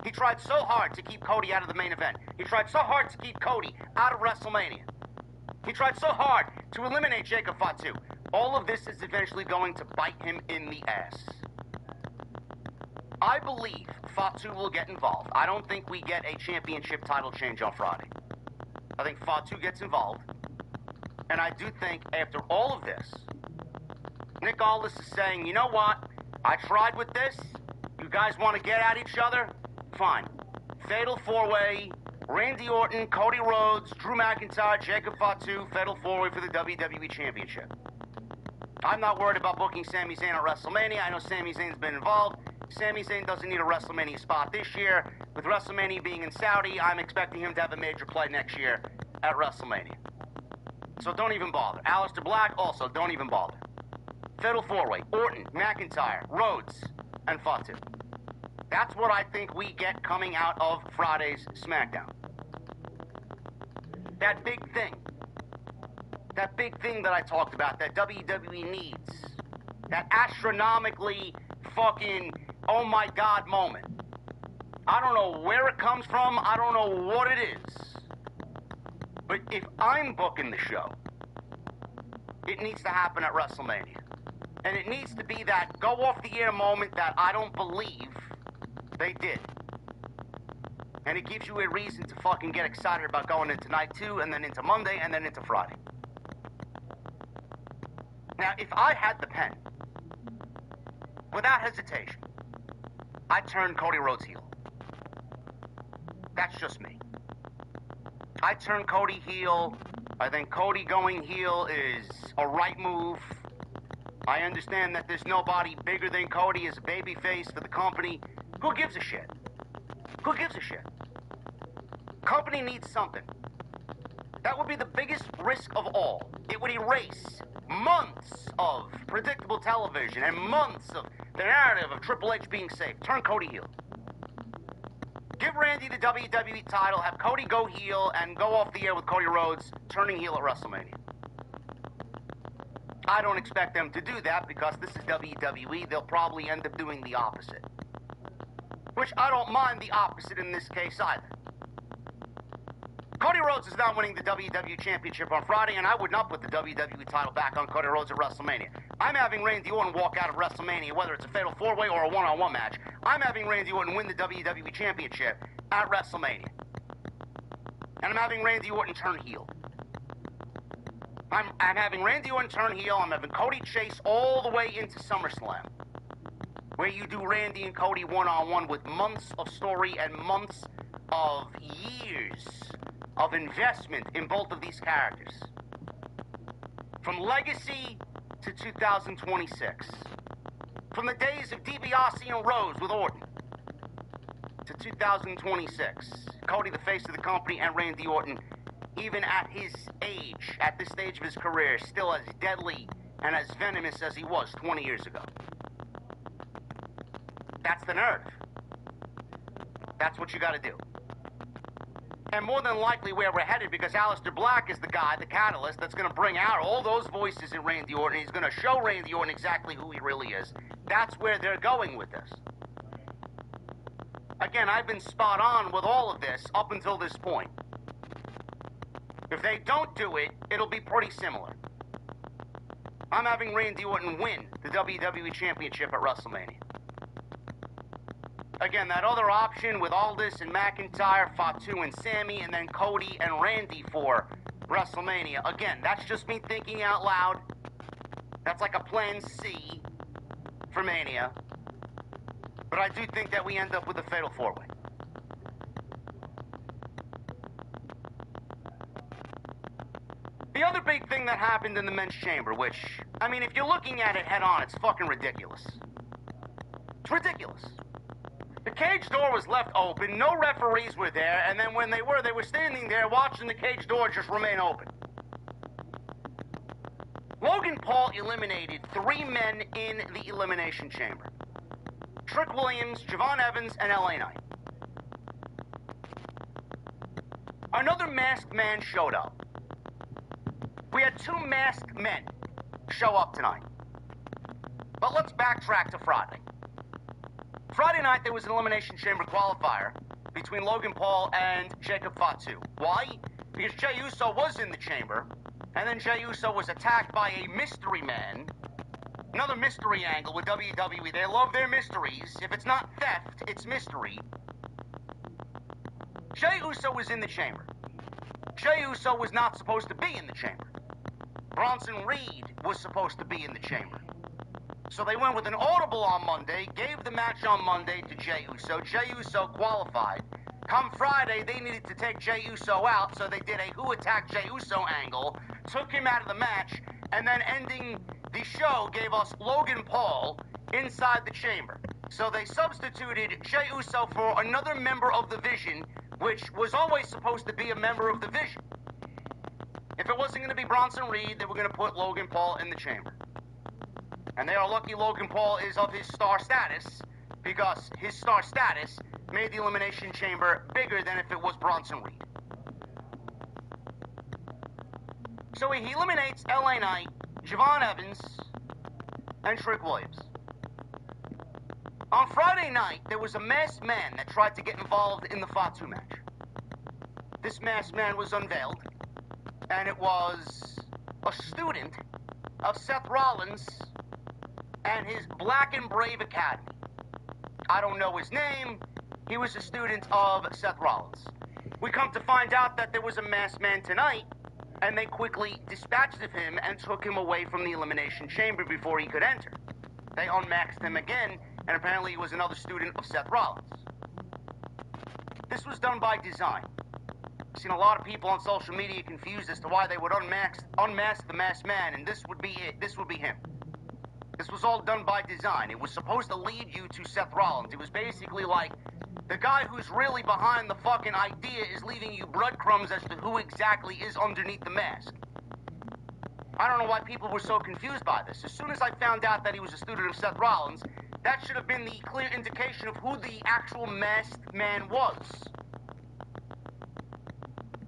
He tried so hard to keep Cody out of the main event. He tried so hard to keep Cody out of WrestleMania. He tried so hard to eliminate Jacob Fatu. All of this is eventually going to bite him in the ass. I believe Fatu will get involved. I don't think we get a championship title change on Friday. I think Fatu gets involved. And I do think after all of this, Nick Aldis is saying, you know what? I tried with this. You guys want to get at each other? Fine. Fatal four-way, Randy Orton, Cody Rhodes, Drew McIntyre, Jacob Fatu, fatal four-way for the WWE Championship. I'm not worried about booking Sami Zayn at WrestleMania. I know Sami Zayn's been involved. Sami Zayn doesn't need a WrestleMania spot this year. With WrestleMania being in Saudi, I'm expecting him to have a major play next year at WrestleMania. So don't even bother. Aleister Black, also, don't even bother. Fatal four-way, Orton, McIntyre, Rhodes, and Fatu. That's what I think we get coming out of Friday's SmackDown. That big thing that I talked about, that WWE needs, that astronomically fucking oh my god moment. I don't know where it comes from, I don't know what it is. But if I'm booking the show, it needs to happen at WrestleMania. And it needs to be that go off the air moment that I don't believe they did. And it gives you a reason to fucking get excited about going into night two, and then into Monday, and then into Friday. Now, if I had the pen, without hesitation, I'd turn Cody Rhodes heel. That's just me. I'd turn Cody heel. I think Cody going heel is a right move. I understand that there's nobody bigger than Cody as a babyface for the company. Who gives a shit? Who gives a shit? Company needs something. That would be the biggest risk of all. It would erase months of predictable television and months of the narrative of Triple H being safe. Turn Cody heel. Give Randy the WWE title, have Cody go heel, and go off the air with Cody Rhodes turning heel at WrestleMania. I don't expect them to do that because this is WWE. They'll probably end up doing the opposite. Which I don't mind the opposite in this case either. Cody Rhodes is not winning the WWE Championship on Friday, and I would not put the WWE title back on Cody Rhodes at WrestleMania. I'm having Randy Orton walk out of WrestleMania, whether it's a fatal four-way or a one-on-one match. I'm having Randy Orton win the WWE Championship at WrestleMania. And I'm having Randy Orton turn heel. I'm having Randy Orton turn heel. I'm having Cody chase all the way into SummerSlam, where you do Randy and Cody one-on-one with months of story and months of years of investment in both of these characters. From Legacy to 2026. From the days of DiBiase and Rose with Orton to 2026. Cody, the face of the company, and Randy Orton, even at his age, at this stage of his career, still as deadly and as venomous as he was 20 years ago. That's the narrative. That's what you got to do. And more than likely where we're headed, because Aleister Black is the guy, the catalyst, that's going to bring out all those voices in Randy Orton. He's going to show Randy Orton exactly who he really is. That's where they're going with this. Again, I've been spot on with all of this up until this point. If they don't do it, it'll be pretty similar. I'm having Randy Orton win the WWE Championship at WrestleMania. Again, that other option with Aldis and McIntyre, Fatu and Sammy, and then Cody and Randy for WrestleMania. Again, that's just me thinking out loud. That's like a plan C for Mania. But I do think that we end up with a fatal four-way. The other big thing that happened in the men's chamber, which, I mean, if you're looking at it head on, it's fucking ridiculous. It's ridiculous. The cage door was left open, no referees were there, and then when they were standing there watching the cage door just remain open. Logan Paul eliminated 3 men in the Elimination Chamber. Trick Williams, Javon Evans, and LA Knight. Another masked man showed up. We had 2 masked men show up tonight. But let's backtrack to Friday. Friday night, there was an Elimination Chamber qualifier between Logan Paul and Jacob Fatu. Why? Because Jey Uso was in the chamber, and then Jey Uso was attacked by a mystery man. Another mystery angle with WWE. They love their mysteries. If it's not theft, it's mystery. Jey Uso was in the chamber. Jey Uso was not supposed to be in the chamber. Bronson Reed was supposed to be in the chamber. So they went with an audible on Monday, gave the match on Monday to Jey Uso. Jey Uso qualified. Come Friday, they needed to take Jey Uso out, so they did a who attacked Jey Uso angle, took him out of the match, and then ending the show gave us Logan Paul inside the chamber. So they substituted Jey Uso for another member of the Vision, which was always supposed to be a member of the Vision. If it wasn't going to be Bronson Reed, they were going to put Logan Paul in the chamber. And they are lucky Logan Paul is of his star status, because his star status made the Elimination Chamber bigger than if it was Bronson Reed. So he eliminates LA Knight, Javon Evans, and Trick Williams. On Friday night, there was a masked man that tried to get involved in the Fatu match. This masked man was unveiled, and it was a student of Seth Rollins and his Black and Brave Academy. I don't know his name. He was a student of Seth Rollins. We come to find out that there was a masked man tonight, and they quickly dispatched of him and took him away from the Elimination Chamber before he could enter. They unmasked him again, and apparently he was another student of Seth Rollins. This was done by design. I've seen a lot of people on social media confused as to why they would unmask the masked man, and this would be it. This would be him. This was all done by design. It was supposed to lead you to Seth Rollins. It was basically like the guy who's really behind the fucking idea is leaving you breadcrumbs as to who exactly is underneath the mask. I don't know why people were so confused by this. As soon as I found out that he was a student of Seth Rollins, that should have been the clear indication of who the actual masked man was.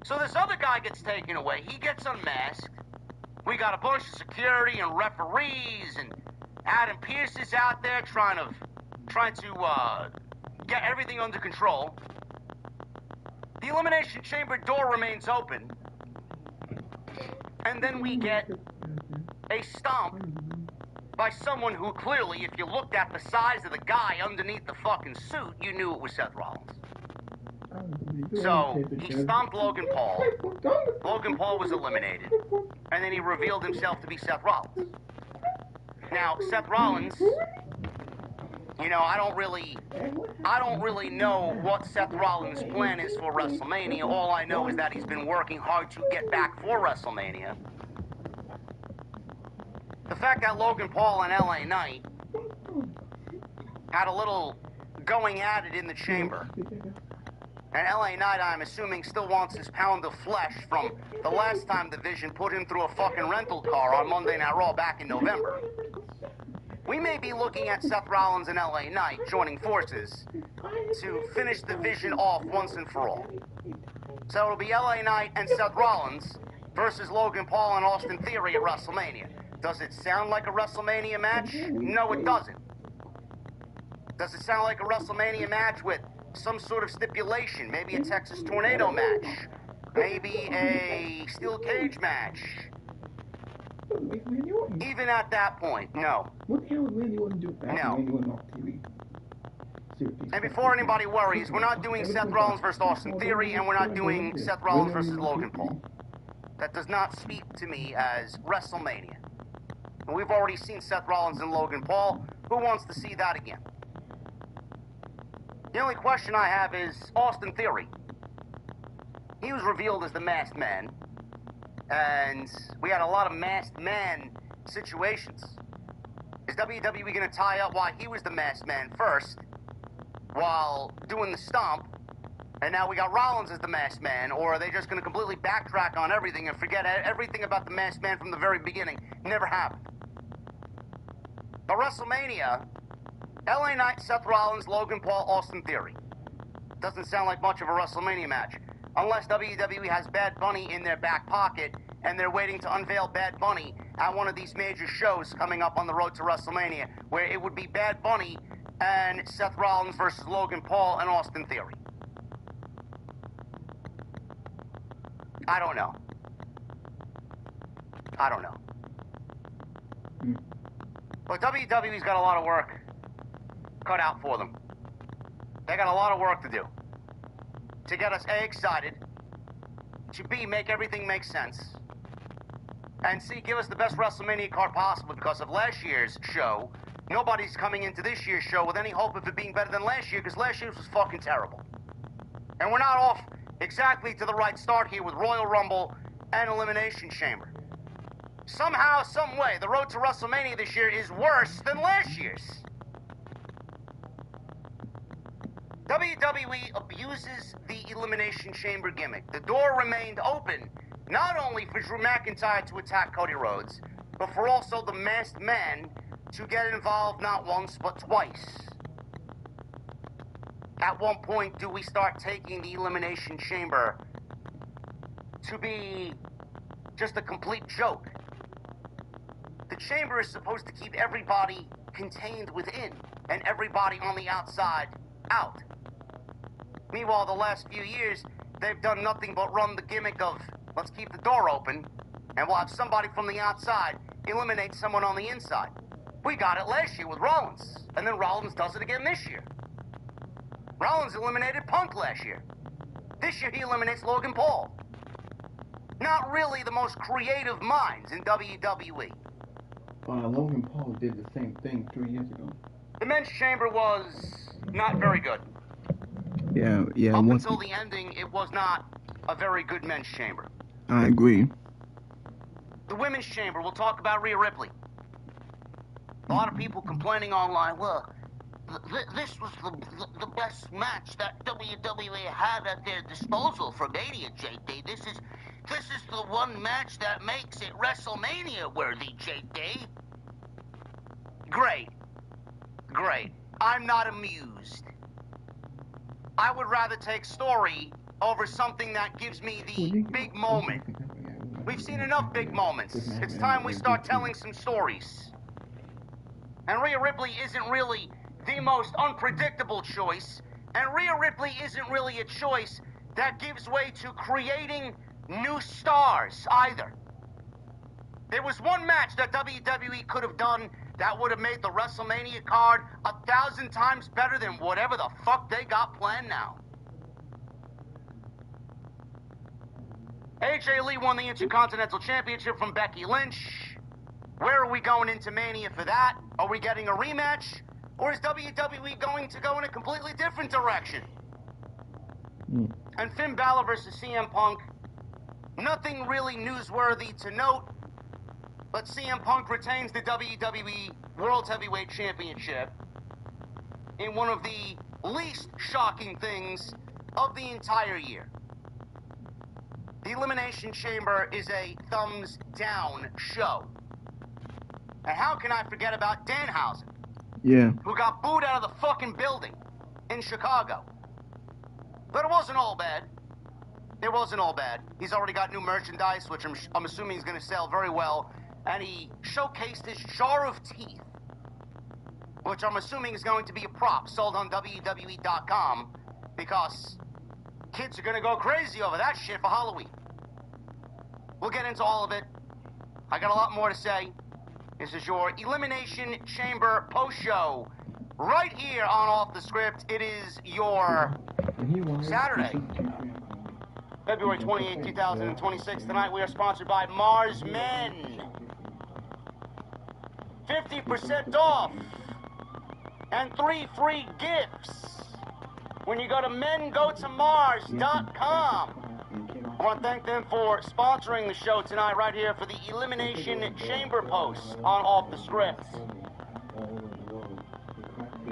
So this other guy gets taken away. He gets unmasked. We got a bunch of security and referees, and Adam Pearce is out there trying to get everything under control. The Elimination Chamber door remains open. And then we get a stomp by someone who clearly, if you looked at the size of the guy underneath the fucking suit, you knew it was Seth Rollins. So, he stomped Logan Paul. Logan Paul was eliminated. And then he revealed himself to be Seth Rollins. Now, Seth Rollins, you know, I don't really know what Seth Rollins' plan is for WrestleMania. All I know is that he's been working hard to get back for WrestleMania. The fact that Logan Paul and LA Knight had a little going at it in the chamber. And LA Knight, I'm assuming, still wants his pound of flesh from the last time the Vision put him through a fucking rental car on Monday Night Raw back in November. We may be looking at Seth Rollins and LA Knight joining forces to finish the Vision off once and for all. So it'll be LA Knight and Seth Rollins versus Logan Paul and Austin Theory at WrestleMania. Does it sound like a WrestleMania match? No, it doesn't. Does it sound like a WrestleMania match with some sort of stipulation? Maybe a Texas Tornado match? Maybe a steel cage match? Even at that point, no. What the hell would Randy Orton do back No. when Randy Orton off TV? Seriously. And before anybody worries, we're not doing Seth Rollins versus Austin Theory, and we're not doing Seth Rollins versus Logan Paul. That does not speak to me as WrestleMania. And we've already seen Seth Rollins and Logan Paul. Who wants to see that again? The only question I have is Austin Theory. He was revealed as the Masked Man, and we had a lot of Masked Man situations. Is WWE going to tie up why he was the Masked Man first, while doing the stomp, and now we got Rollins as the Masked Man, or are they just going to completely backtrack on everything and forget everything about the Masked Man from the very beginning? Never happened. But WrestleMania, LA Knight, Seth Rollins, Logan Paul, Austin Theory. Doesn't sound like much of a WrestleMania match. Unless WWE has Bad Bunny in their back pocket, and they're waiting to unveil Bad Bunny at one of these major shows coming up on the road to WrestleMania, where it would be Bad Bunny and Seth Rollins versus Logan Paul and Austin Theory. I don't know. But WWE's got a lot of work cut out for them. They got a lot of work to do to get us A, excited, to B, make everything make sense, and C, give us the best WrestleMania card possible, because of last year's show. Nobody's coming into this year's show with any hope of it being better than last year, because last year's was fucking terrible. And we're not off exactly to the right start here with Royal Rumble and Elimination Chamber. Somehow, some way, the road to WrestleMania this year is worse than last year's. WWE abuses the Elimination Chamber gimmick. The door remained open, not only for Drew McIntyre to attack Cody Rhodes, but for also the Masked Man to get involved not once, but twice. At one point, do we start taking the Elimination Chamber to be just a complete joke? The Chamber is supposed to keep everybody contained within, and everybody on the outside out. Meanwhile, the last few years, they've done nothing but run the gimmick of, let's keep the door open, and we'll have somebody from the outside eliminate someone on the inside. We got it last year with Rollins, and then Rollins does it again this year. Rollins eliminated Punk last year. This year he eliminates Logan Paul. Not really the most creative minds in WWE. Logan Paul did the same thing 3 years ago. The men's chamber was not very good. Yeah. Up until the ending, it was not a very good men's chamber. I agree. The women's chamber, we'll talk about Rhea Ripley. A lot of people complaining online, well, this was the best match that WWE had at their disposal for Mania, JD. This is the one match that makes it WrestleMania worthy, JD. Great. I'm not amused. I would rather take story over something that gives me the big moment. We've seen enough big moments. It's time we start telling some stories. And Rhea Ripley isn't really the most unpredictable choice, and Rhea Ripley isn't really a choice that gives way to creating new stars either. There was one match that WWE could have done that would have made the WrestleMania card 1,000 times better than whatever the fuck they got planned now. AJ Lee won the Intercontinental Championship from Becky Lynch. Where are we going into Mania for that? Are we getting a rematch? Or is WWE going to go in a completely different direction? And Finn Balor versus CM Punk, nothing really newsworthy to note, but CM Punk retains the WWE World Heavyweight Championship in one of the least shocking things of the entire year. The Elimination Chamber is a thumbs down show. And how can I forget about Danhausen? Yeah. Who got booed out of the fucking building in Chicago. But it wasn't all bad. It wasn't all bad. He's already got new merchandise, which I'm assuming he's going to sell very well. And he showcased his jar of teeth, which I'm assuming is going to be a prop sold on WWE.com, because kids are going to go crazy over that shit for Halloween. We'll get into all of it. I got a lot more to say. This is your Elimination Chamber post-show right here on Off the Script. It is your Saturday, February 28, 2026. Tonight we are sponsored by Mars Men. 50% off and 3 free gifts when you go to mengotomars.com. I want to thank them for sponsoring the show tonight right here for the Elimination Chamber post on Off the Script.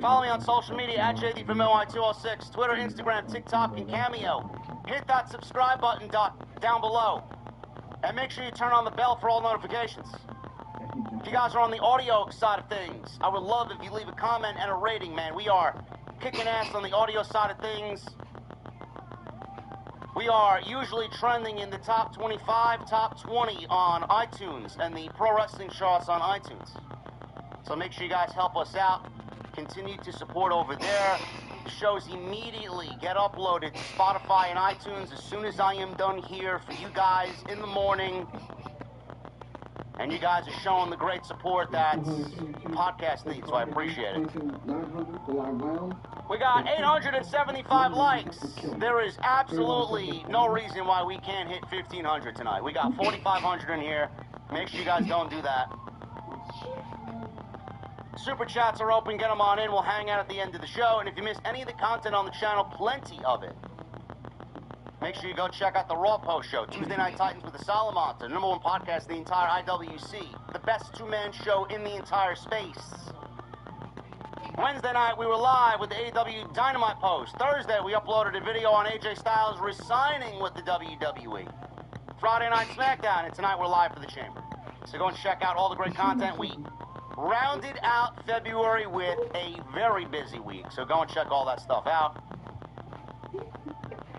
Follow me on social media at JD from LY206, Twitter, Instagram, TikTok, and Cameo. Hit that subscribe button down below. And make sure you turn on the bell for all notifications. If you guys are on the audio side of things, I would love if you leave a comment and a rating, man. We are kicking ass on the audio side of things. We are usually trending in the top 25, top 20 on iTunes and the pro wrestling charts on iTunes. So make sure you guys help us out. Continue to support over there. The shows immediately get uploaded to Spotify and iTunes as soon as I am done here for you guys in the morning. And you guys are showing the great support that the podcast needs, so I appreciate it. We got 875 likes. There is absolutely no reason why we can't hit 1,500 tonight. We got 4,500 in here. Make sure you guys don't do that. Super chats are open. Get them on in. We'll hang out at the end of the show. And if you missed any of the content on the channel, plenty of it. Make sure you go check out the Raw Post Show, Tuesday Night Titans with the Salamonster, the #1 podcast in the entire IWC, the best two-man show in the entire space. Wednesday night, we were live with the AEW Dynamite Post. Thursday, we uploaded a video on AJ Styles resigning with the WWE. Friday night, SmackDown, and tonight we're live for the Chamber. So go and check out all the great content. We rounded out February with a very busy week, so go and check all that stuff out.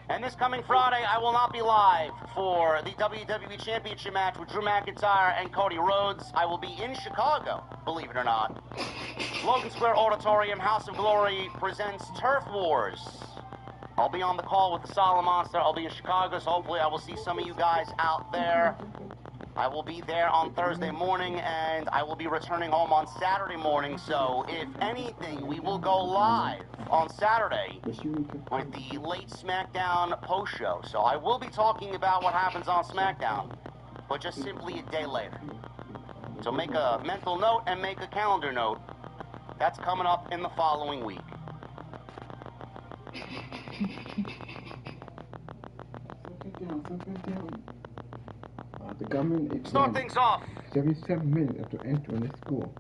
And this coming Friday, I will not be live for the WWE Championship match with Drew McIntyre and Cody Rhodes. I will be in Chicago, believe it or not. Logan Square Auditorium, House of Glory presents Turf Wars. I'll be on the call with the Salamonster. I'll be in Chicago, so hopefully I will see some of you guys out there. I will be there on Thursday morning, and I will be returning home on Saturday morning. So, if anything, we will go live on Saturday with the late SmackDown post show. So, I will be talking about what happens on SmackDown, but just simply a day later. So, make a mental note and make a calendar note. That's coming up in the following week. The government Start things off. 77 minutes after entering the school.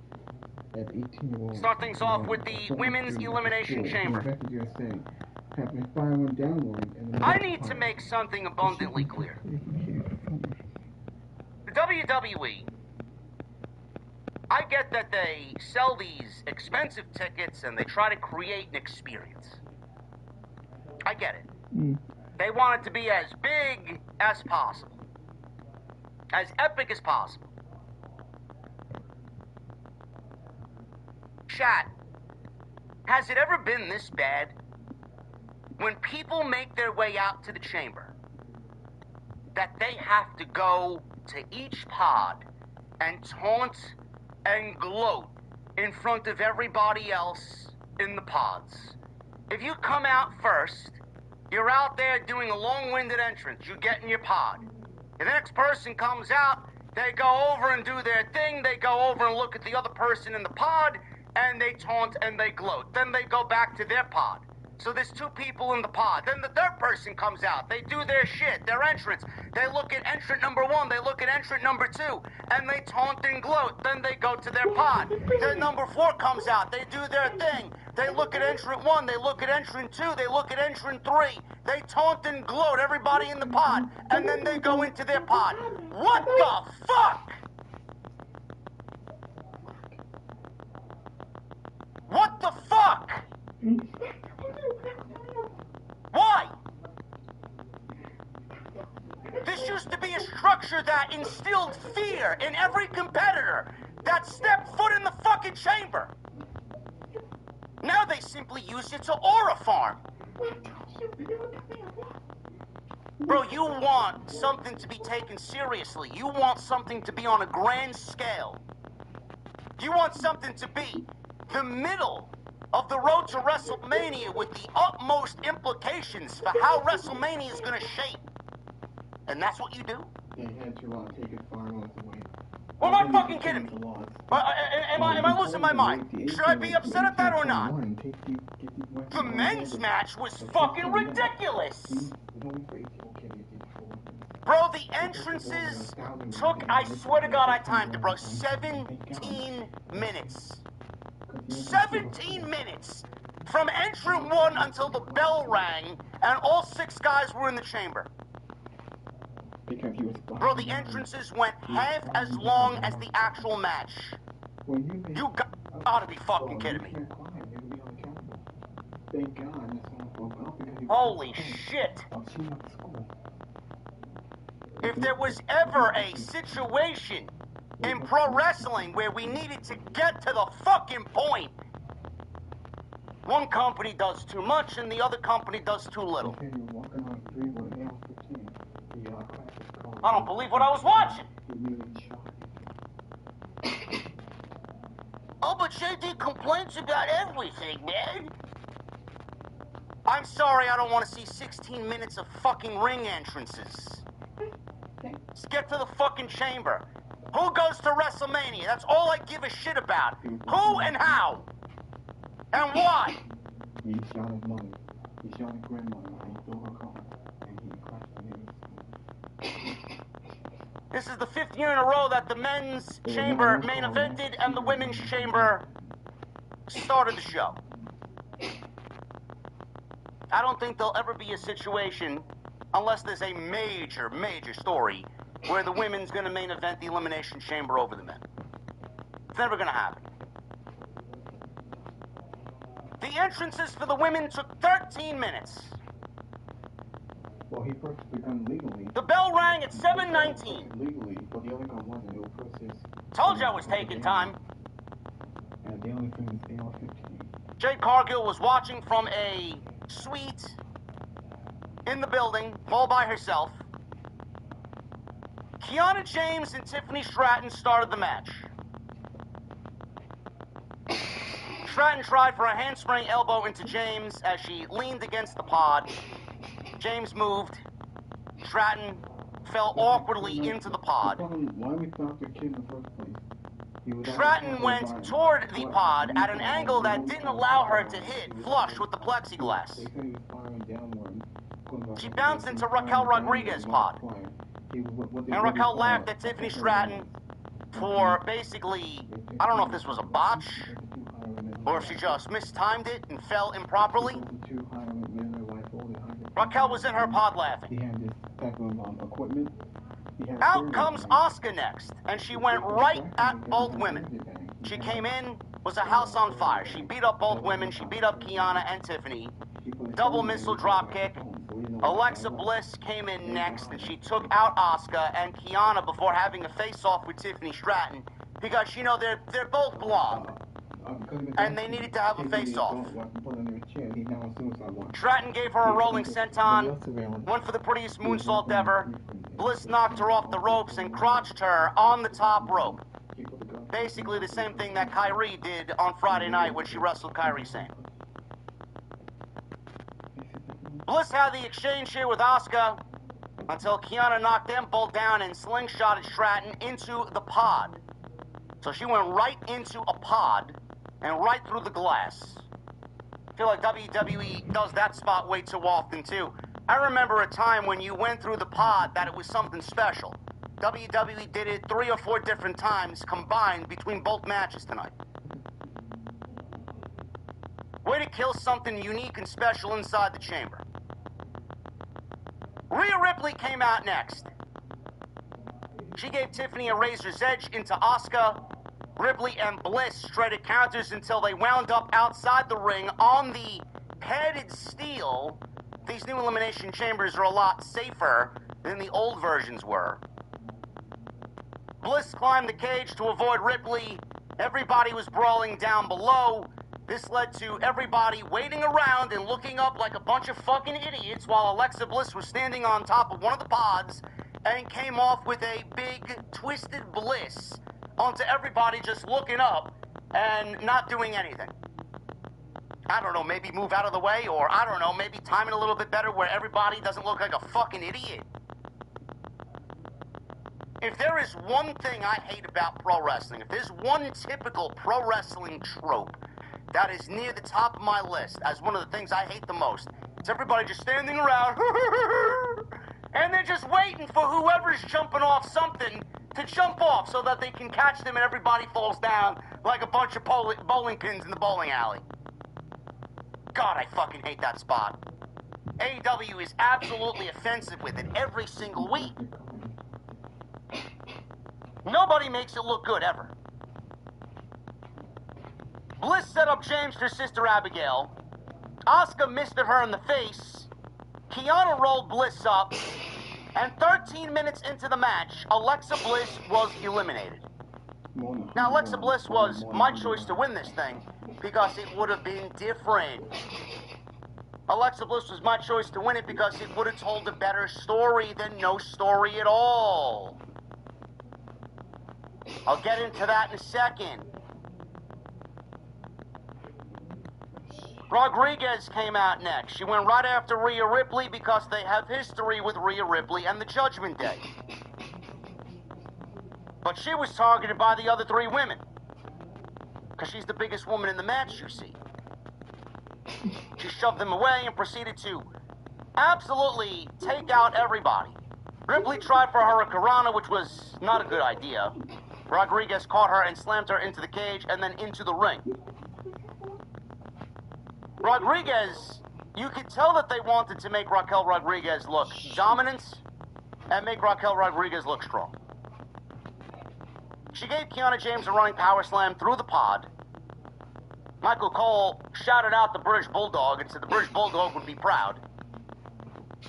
At 18-year-old. Start things off with the Women's Elimination Chamber. I need to make something abundantly clear. The WWE, I get that they sell these expensive tickets and they try to create an experience. I get it. They want it to be as big as possible. As epic as possible. Chat, has it ever been this bad? when people make their way out to the chamber, that they have to go to each pod and taunt and gloat in front of everybody else in the pods. If you come out first, you're out there doing a long-winded entrance. You get in your pod. The next person comes out, they go over and do their thing. They go over and look at the other person in the pod, and they taunt and they gloat. Then they go back to their pod. So there's two people in the pod. Then the third person comes out. They do their shit, their entrance. They look at entrant number one. They look at entrant number two. And they taunt and gloat. Then they go to their pod. Then number four comes out. They do their thing. They look at entrant one. They look at entrant two. They look at entrant three. They taunt and gloat everybody in the pod. And then they go into their pod. What the fuck? What the fuck? Why? This used to be a structure that instilled fear in every competitor that stepped foot in the fucking chamber. Now they simply use it to aura farm. Bro, you want something to be taken seriously. You want something to be on a grand scale. You want something to be the middle of the road to WrestleMania with the utmost implications for how WrestleMania is going to shape. And that's what you do? They had to take it far away. Well, am I fucking kidding me? Am I losing my mind? Should I be upset at that or not? The men's match was fucking ridiculous! Bro, the entrances took, I swear to God I timed it, bro, 17 minutes. 17 minutes! From entrant one until the bell rang, and all 6 guys were in the chamber. Bro, the entrances went half as long as the actual match. You gotta be fucking kidding me. Holy shit! If there was ever a situation in pro wrestling where we needed to get to the fucking point, one company does too much and the other company does too little. I don't believe what I was watching. Oh, but JD complains about everything, man. I'm sorry, I don't want to see 16 minutes of fucking ring entrances. Let's get to the fucking chamber. Who goes to WrestleMania? That's all I give a shit about. Who and how? And why? He shot his mother. He shot his grandmother. He stole her car. And he crashed the neighbor's. This is the 5th year in a row that the men's chamber main evented and the women's chamber started the show. I don't think there'll ever be a situation, unless there's a major, major story, where the women's gonna main event the Elimination Chamber over the men. It's never gonna happen. The entrances for the women took 13 minutes. Well, he first begun legally. The bell rang at 7:19. Legally, but the other guy wasn't. It was first his... Told you I was taking time. And the only thing is they are 15. Jade Cargill was watching from a suite in the building, all by herself. Kiana James and Tiffany Stratton started the match. Stratton tried for a handspring elbow into James as she leaned against the pod. James moved. Stratton fell awkwardly into the pod. Why we stopped the kid in the first place? Stratton went toward the pod at an angle that didn't allow her to hit flush with the plexiglass. She bounced into Raquel Rodriguez's pod. And Raquel laughed at Tiffany Stratton for basically, I don't know if this was a botch, or if she just mistimed it and fell improperly. Raquel was in her pod laughing. Out comes Asuka next, and she went right at both women. She came in, was a house on fire. She beat up both women. She beat up Kiana and Tiffany. Double missile drop kick. Alexa Bliss came in next, and she took out Asuka and Kiana before having a face-off with Tiffany Stratton, because, you know, they're both blonde. And they needed to have a face-off. Stratton gave her a rolling senton, went for the prettiest moonsault ever. Bliss knocked her off the ropes and crotched her on the top rope. Basically the same thing that Kyrie did on Friday night when she wrestled Kyrie Sane. Bliss had the exchange here with Asuka until Kiana knocked them both down and slingshotted Stratton into the pod. So she went right into a pod and right through the glass. I feel like WWE does that spot way too often too. I remember a time when you went through the pod that it was something special. WWE did it 3 or 4 different times combined between both matches tonight. Way to kill something unique and special inside the chamber. Rhea Ripley came out next. She gave Tiffany a razor's edge into Asuka. Ripley and Bliss traded counters until they wound up outside the ring on the padded steel. These new Elimination Chambers are a lot safer than the old versions were. Bliss climbed the cage to avoid Ripley. Everybody was brawling down below. This led to everybody waiting around and looking up like a bunch of fucking idiots while Alexa Bliss was standing on top of one of the pods and came off with a big twisted bliss onto everybody just looking up and not doing anything. I don't know, maybe move out of the way, or I don't know, maybe time it a little bit better where everybody doesn't look like a fucking idiot. If there is one thing I hate about pro wrestling, if there's one typical pro wrestling trope that is near the top of my list as one of the things I hate the most, it's everybody just standing around and they're just waiting for whoever's jumping off something to jump off so that they can catch them and everybody falls down like a bunch of bowling pins in the bowling alley. God, I fucking hate that spot. AEW is absolutely offensive with it every single week. Nobody makes it look good, ever. Bliss set up James to her sister Abigail. Asuka misted her in the face. Kiana rolled Bliss up. And 13 minutes into the match, Alexa Bliss was eliminated. Now, Alexa Bliss was my choice to win this thing because it would have been different. Alexa Bliss was my choice to win it because it would have told a better story than no story at all. I'll get into that in a second. Rodriguez came out next. She went right after Rhea Ripley because they have history with Rhea Ripley and the Judgment Day. But she was targeted by the other 3 women because she's the biggest woman in the match, you see. She shoved them away and proceeded to absolutely take out everybody. Ripley tried for a Hurricanrana, which was not a good idea. Rodriguez caught her and slammed her into the cage and then into the ring. Rodriguez, you could tell that they wanted to make Raquel Rodriguez look dominant and make Raquel Rodriguez look strong. She gave Kiana James a running power slam through the pod. Michael Cole shouted out the British Bulldog and said the British Bulldog would be proud.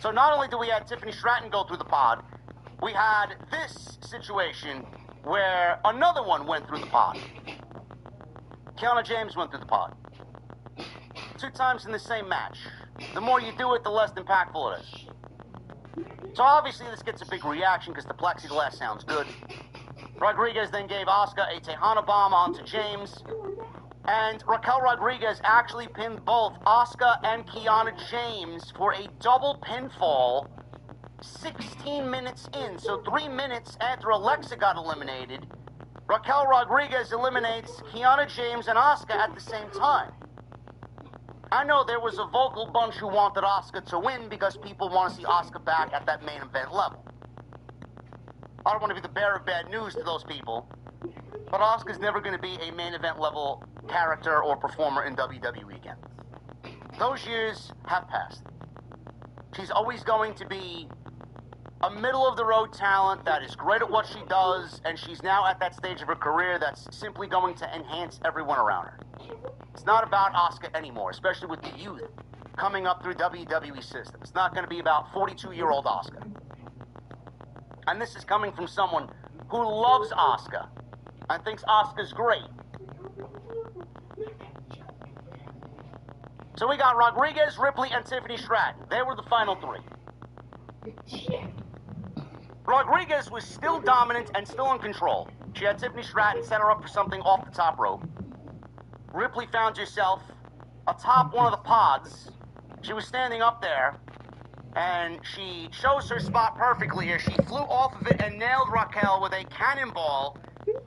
So not only do we have Tiffany Stratton go through the pod, we had this situation where another one went through the pod. Kiana James went through the pod. 2 times in the same match. The more you do it, the less impactful it is. So obviously this gets a big reaction because the plexiglass sounds good. Rodriguez then gave Asuka a Tejana bomb onto James. And Raquel Rodriguez actually pinned both Asuka and Kiana James for a double pinfall 16 minutes in. So 3 minutes after Alexa got eliminated, Raquel Rodriguez eliminates Kiana James and Asuka at the same time. I know there was a vocal bunch who wanted Asuka to win because people want to see Asuka back at that main event level. I don't want to be the bearer of bad news to those people, but Asuka's never going to be a main event level character or performer in WWE again. Those years have passed. She's always going to be a middle-of-the-road talent that is great at what she does, and she's now at that stage of her career that's simply going to enhance everyone around her. It's not about Asuka anymore, especially with the youth coming up through WWE system. It's not going to be about 42-year-old Asuka. And this is coming from someone who loves Asuka and thinks Asuka's great. So we got Rodriguez, Ripley, and Tiffany Stratton. They were the final three. Rodriguez was still dominant and still in control. She had Tiffany Stratton set her up for something off the top rope. Ripley found herself atop one of the pods. She was standing up there, and she shows her spot perfectly here. She flew off of it and nailed Raquel with a cannonball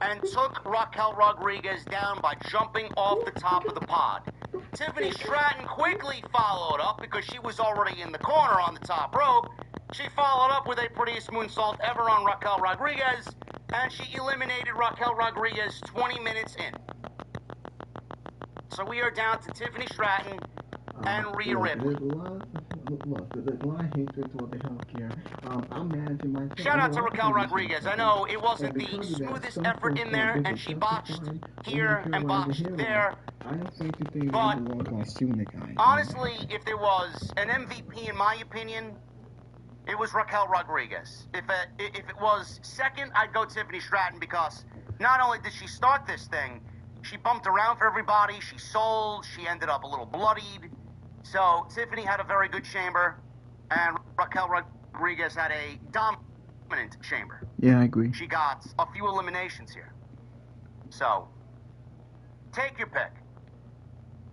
and took Raquel Rodriguez down by jumping off the top of the pod. Tiffany Stratton quickly followed up because she was already in the corner on the top rope. She followed up with a prettiest moonsault ever on Raquel Rodriguez, and she eliminated Raquel Rodriguez 20 minutes in. So we are down to Tiffany Stratton and Rhea Ripley. There's a lot of hatred toward the healthcare. I'm managing myself. Shout out to Raquel Rodriguez. I know it wasn't the smoothest effort in there, and she botched here and botched there. But honestly, if there was an MVP, in my opinion, it was Raquel Rodriguez. If it was second, I'd go Tiffany Stratton, because not only did she start this thing, she bumped around for everybody, she sold, she ended up a little bloodied. So Tiffany had a very good chamber, and Raquel Rodriguez had a dominant chamber. Yeah, I agree. She got a few eliminations here. So, take your pick.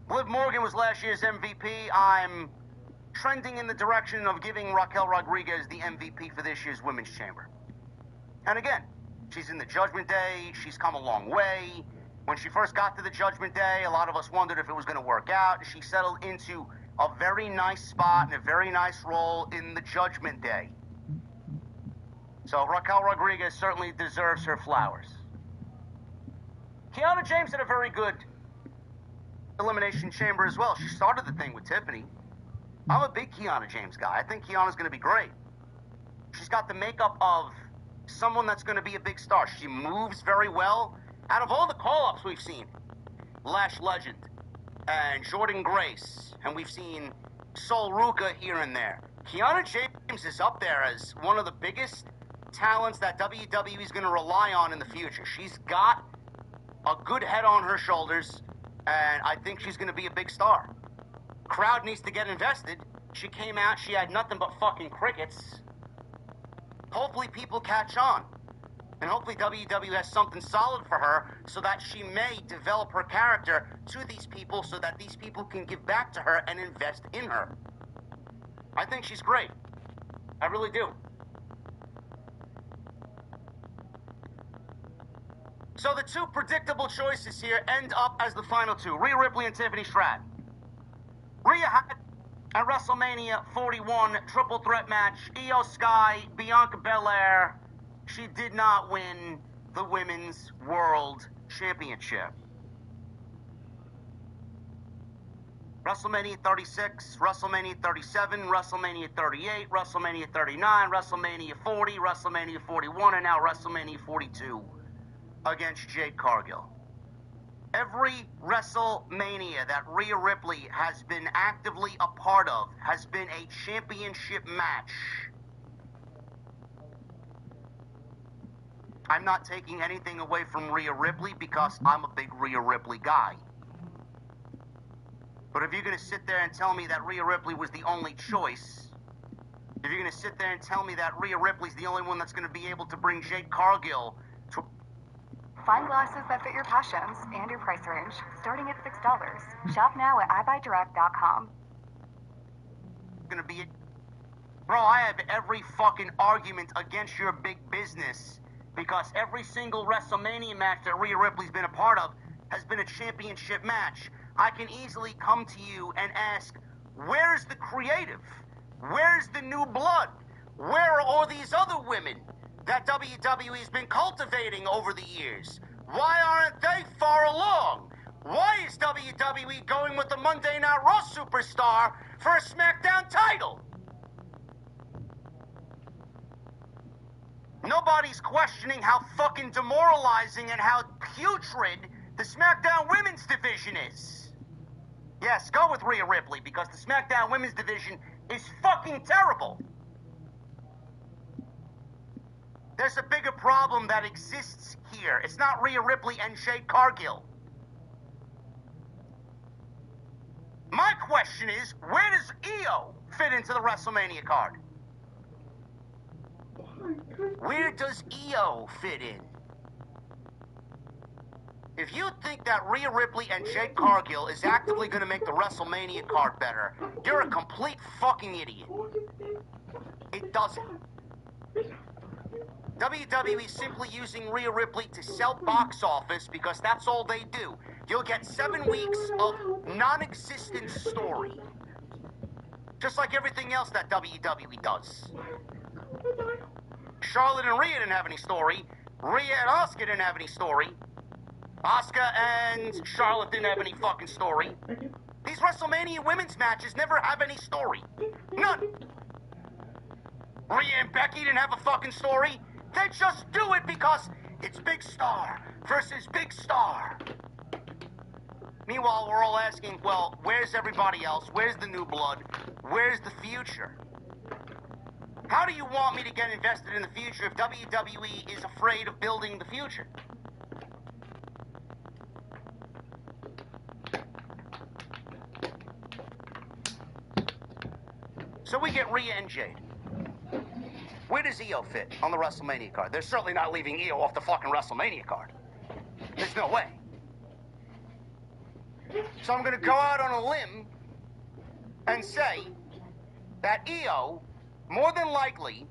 Liv Morgan was last year's MVP. I'm trending in the direction of giving Raquel Rodriguez the MVP for this year's Women's Chamber. And again, she's in the Judgment Day. She's come a long way. When she first got to the Judgment Day, a lot of us wondered if it was going to work out. She settled into a very nice spot and a very nice role in the Judgment Day. So Raquel Rodriguez certainly deserves her flowers. Kiana James had a very good Elimination Chamber as well. She started the thing with Tiffany. I'm a big Kiana James guy. I think Kiana's going to be great. She's got the makeup of someone that's going to be a big star. She moves very well. Out of all the call-ups we've seen, Lash Legend and Jordan Grace, and we've seen Sol Ruka here and there, Kiana James is up there as one of the biggest talents that WWE is going to rely on in the future. She's got a good head on her shoulders, and I think she's going to be a big star. Crowd needs to get invested. She came out, she had nothing but fucking crickets. Hopefully people catch on. And hopefully WWE has something solid for her so that she may develop her character to these people so that these people can give back to her and invest in her. I think she's great. I really do. So the two predictable choices here end up as the final two. Rhea Ripley and Tiffany Stratton. Rhea had at WrestleMania 41 triple threat match, Io Sky, Bianca Belair. She did not win the Women's World Championship. WrestleMania 36, WrestleMania 37, WrestleMania 38, WrestleMania 39, WrestleMania 40, WrestleMania 41, and now WrestleMania 42 against Jade Cargill. Every WrestleMania that Rhea Ripley has been actively a part of has been a championship match. I'm not taking anything away from Rhea Ripley because I'm a big Rhea Ripley guy. But if you're going to sit there and tell me that Rhea Ripley was the only choice, if you're going to sit there and tell me that Rhea Ripley's the only one that's going to be able to bring Jade Cargill to... Find glasses that fit your passions and your price range, starting at $6. Shop now at iBuyDirect.com. Going to be... Bro, I have every fucking argument against your big business. Because every single WrestleMania match that Rhea Ripley's been a part of has been a championship match. I can easily come to you and ask, where's the creative? Where's the new blood? Where are all these other women that WWE's been cultivating over the years? Why aren't they far along? Why is WWE going with the Monday Night Raw superstar for a SmackDown title? Nobody's questioning how fucking demoralizing and how putrid the SmackDown Women's division is. Yes, go with Rhea Ripley, because the SmackDown Women's division is fucking terrible. There's a bigger problem that exists here. It's not Rhea Ripley and Jade Cargill. My question is, where does Io fit into the WrestleMania card? Where does Io fit in? If you think that Rhea Ripley and Jade Cargill is actively going to make the WrestleMania card better, you're a complete fucking idiot. It doesn't. WWE is simply using Rhea Ripley to sell box office because that's all they do. You'll get 7 weeks of non-existent story. Just like everything else that WWE does. Charlotte and Rhea didn't have any story. Rhea and Asuka didn't have any story. Asuka and Charlotte didn't have any fucking story. These WrestleMania women's matches never have any story. None. Rhea and Becky didn't have a fucking story. They just do it because it's big star versus big star. Meanwhile, we're all asking, well, where's everybody else? Where's the new blood? Where's the future? How do you want me to get invested in the future if WWE is afraid of building the future? So we get Rhea and Jade. Where does Io fit on the WrestleMania card? They're certainly not leaving Io off the fucking WrestleMania card. There's no way. So I'm going to go out on a limb and say that Io, more than likely,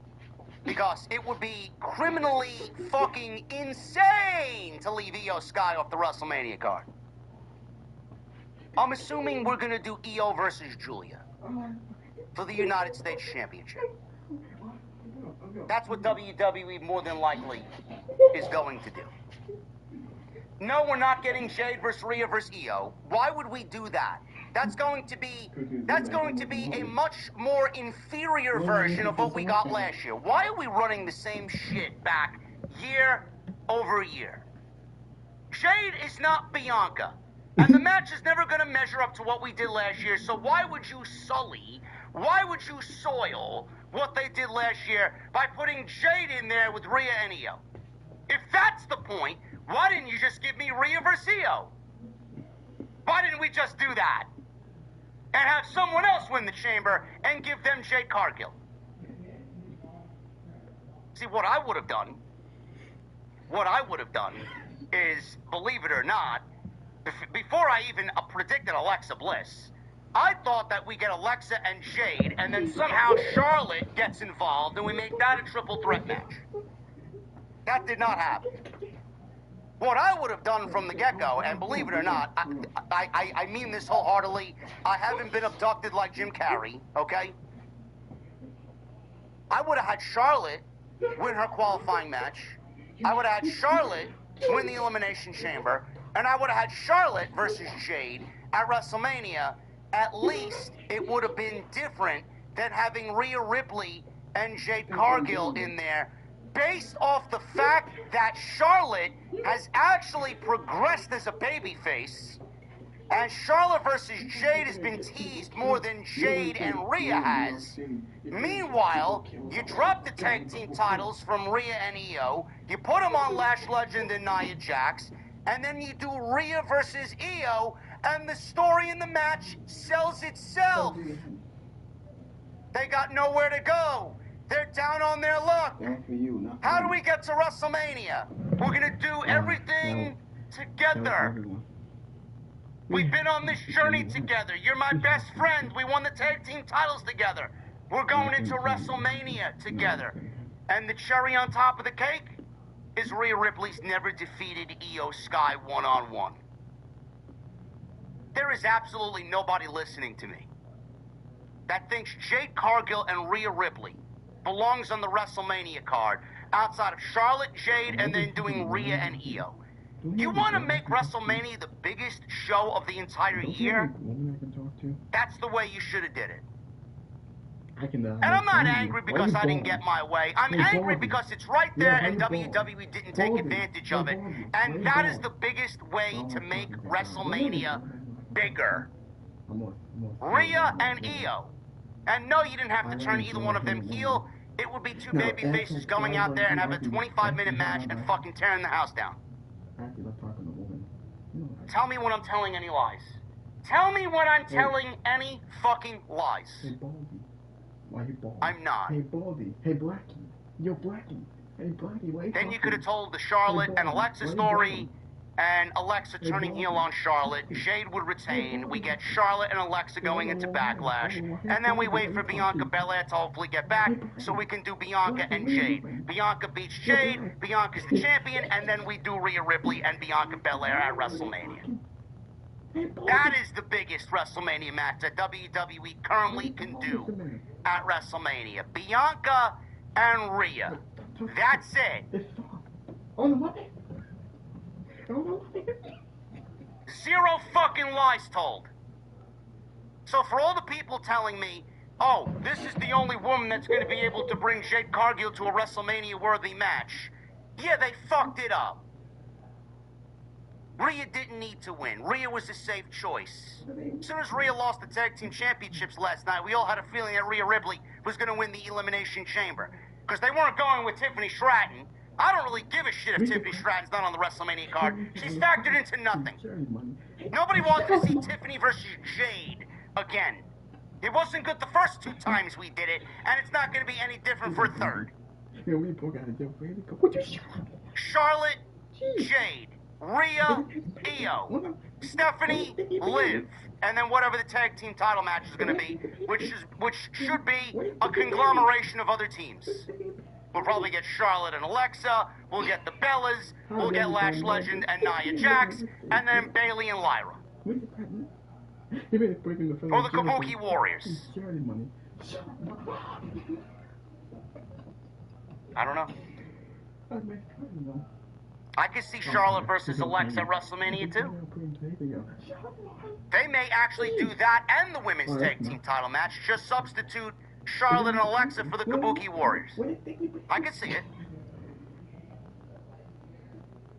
because it would be criminally fucking insane to leave Io Sky off the WrestleMania card. I'm assuming we're going to do Io versus Julia for the United States Championship. That's what WWE more than likely is going to do. No, we're not getting Jade versus Rhea versus Io. Why would we do that? That's going to be a much more inferior version of what we got last year. Why are we running the same shit back year over year? Jade is not Bianca, and the match is never going to measure up to what we did last year, so why would you soil what they did last year by putting Jade in there with Rhea and Io? If that's the point, why didn't you just give me Rhea versus Io? Why didn't we just do that? And have someone else win the chamber and give them Jade Cargill? See, what I would have done is, believe it or not, before I even predicted Alexa Bliss, I thought that we get Alexa and Jade, and then somehow Charlotte gets involved, and we make that a triple threat match. That did not happen. What I would have done from the get-go, and believe it or not, I mean this wholeheartedly, I haven't been abducted like Jim Carrey, okay? I would have had Charlotte win her qualifying match. I would have had Charlotte win the Elimination Chamber, and I would have had Charlotte versus Jade at WrestleMania. At least it would have been different than having Rhea Ripley and Jade Cargill in there, based off the fact that Charlotte has actually progressed as a babyface, and Charlotte versus Jade has been teased more than Jade and Rhea has. Meanwhile, you drop the tag team titles from Rhea and Io, you put them on Lash Legend and Nia Jax, and then you do Rhea versus Io, and the story in the match sells itself. They got nowhere to go. They're down on their luck. How do we get to WrestleMania? We're going to do everything together. We've been on this journey together. You're my best friend. We won the tag team titles together. We're going into WrestleMania together. And the cherry on top of the cake is Rhea Ripley's never defeated Io Sky one-on-one. There is absolutely nobody listening to me that thinks Jade Cargill and Rhea Ripley belongs on the WrestleMania card outside of Charlotte, Jade, and then doing Rhea and Io. You want to make WrestleMania the biggest show of the entire year? That's the way you should have did it. And I'm not angry because I didn't get my way. I'm angry because it's right there and WWE didn't take advantage of it. And that is the biggest way to make WrestleMania bigger. Rhea and Io. And no, you didn't have to turn either one of them heel. It would be two baby faces going out there and have a 25-minute match and fucking tearing the house down. Tell me when I'm telling any lies. Tell me when I'm telling any fucking lies. Hey, Baldy. Why you Baldy? I'm not. Hey, Baldy. Hey, Blackie. Yo, Blackie. Hey, Blackie, why you Then you talking? could have told the Charlotte and Baldy, Alexa why you story, going? and Alexa Hey, turning Baldy. heel on Charlotte. Jade would retain. We get Charlotte and Alexa going into Backlash, and then we wait for Bianca Belair to hopefully get back so we can do Bianca and Jade. Bianca beats Jade, Bianca's the champion, and then we do Rhea Ripley and Bianca Belair at WrestleMania. That is the biggest WrestleMania match that WWE currently can do at WrestleMania. Bianca and Rhea. That's it. Oh, no, Oh, Zero fucking lies told. So for all the people telling me, oh, this is the only woman that's going to be able to bring Jade Cargill to a WrestleMania-worthy match, yeah, they fucked it up. Rhea didn't need to win. Rhea was a safe choice. As soon as Rhea lost the tag team championships last night, we all had a feeling that Rhea Ripley was going to win the Elimination Chamber. Because they weren't going with Tiffany Stratton. I don't really give a shit if Tiffany Stratton's not on the WrestleMania card. She's factored into nothing. Nobody wanted to see Tiffany versus Jade again. It wasn't good the first 2 times we did it, and it's not going to be any different for a third. Charlotte, Jade, Rhea, Io, Stephanie, Liv, and then whatever the tag team title match is going to be, which should be a conglomeration of other teams. We'll probably get Charlotte and Alexa, we'll get the Bellas, we'll get Lash Legend and Nia Jax, and then Bayley and Lyra. Or the Kabuki Warriors. I don't know. I could see Charlotte versus Alexa at WrestleMania too. They may actually do that and the women's tag team title match, just substitute Charlotte and Alexa for the Kabuki Warriors. I could see it.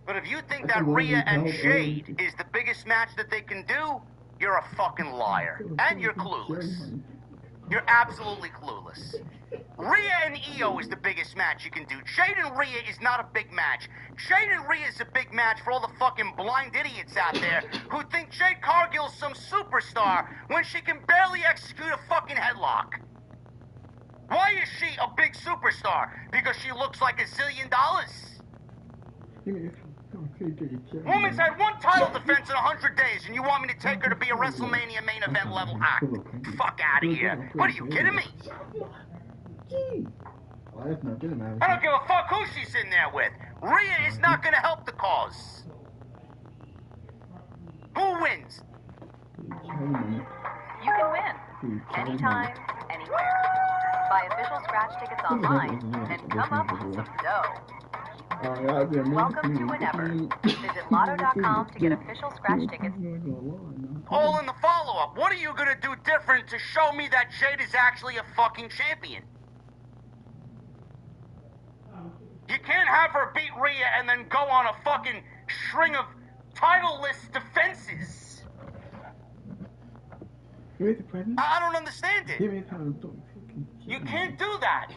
But if you think that Rhea and Jade is the biggest match that they can do, you're a fucking liar. And you're clueless. You're absolutely clueless. Rhea and Io is the biggest match you can do. Jade and Rhea is not a big match. Jade and Rhea is a big match for all the fucking blind idiots out there who think Jade Cargill's some superstar when she can barely execute a fucking headlock. Why is she a big superstar? Because she looks like $1 zillion. Woman's had 1 title defense in 100 days, and you want me to take her to be a WrestleMania main event level act? Fuck out of here. What are you kidding me? I don't give a fuck who she's in there with. Rhea is not going to help the cause. Who wins? You can win. Anytime, anywhere. Buy official scratch tickets online and come up with some dough. Welcome to Whenever. Visit Lotto.com to get official scratch tickets. All in the follow-up. What are you going to do different to show me that Jade is actually a fucking champion? You can't have her beat Rhea and then go on a fucking string of title-less defenses. I don't understand it. You can't do that.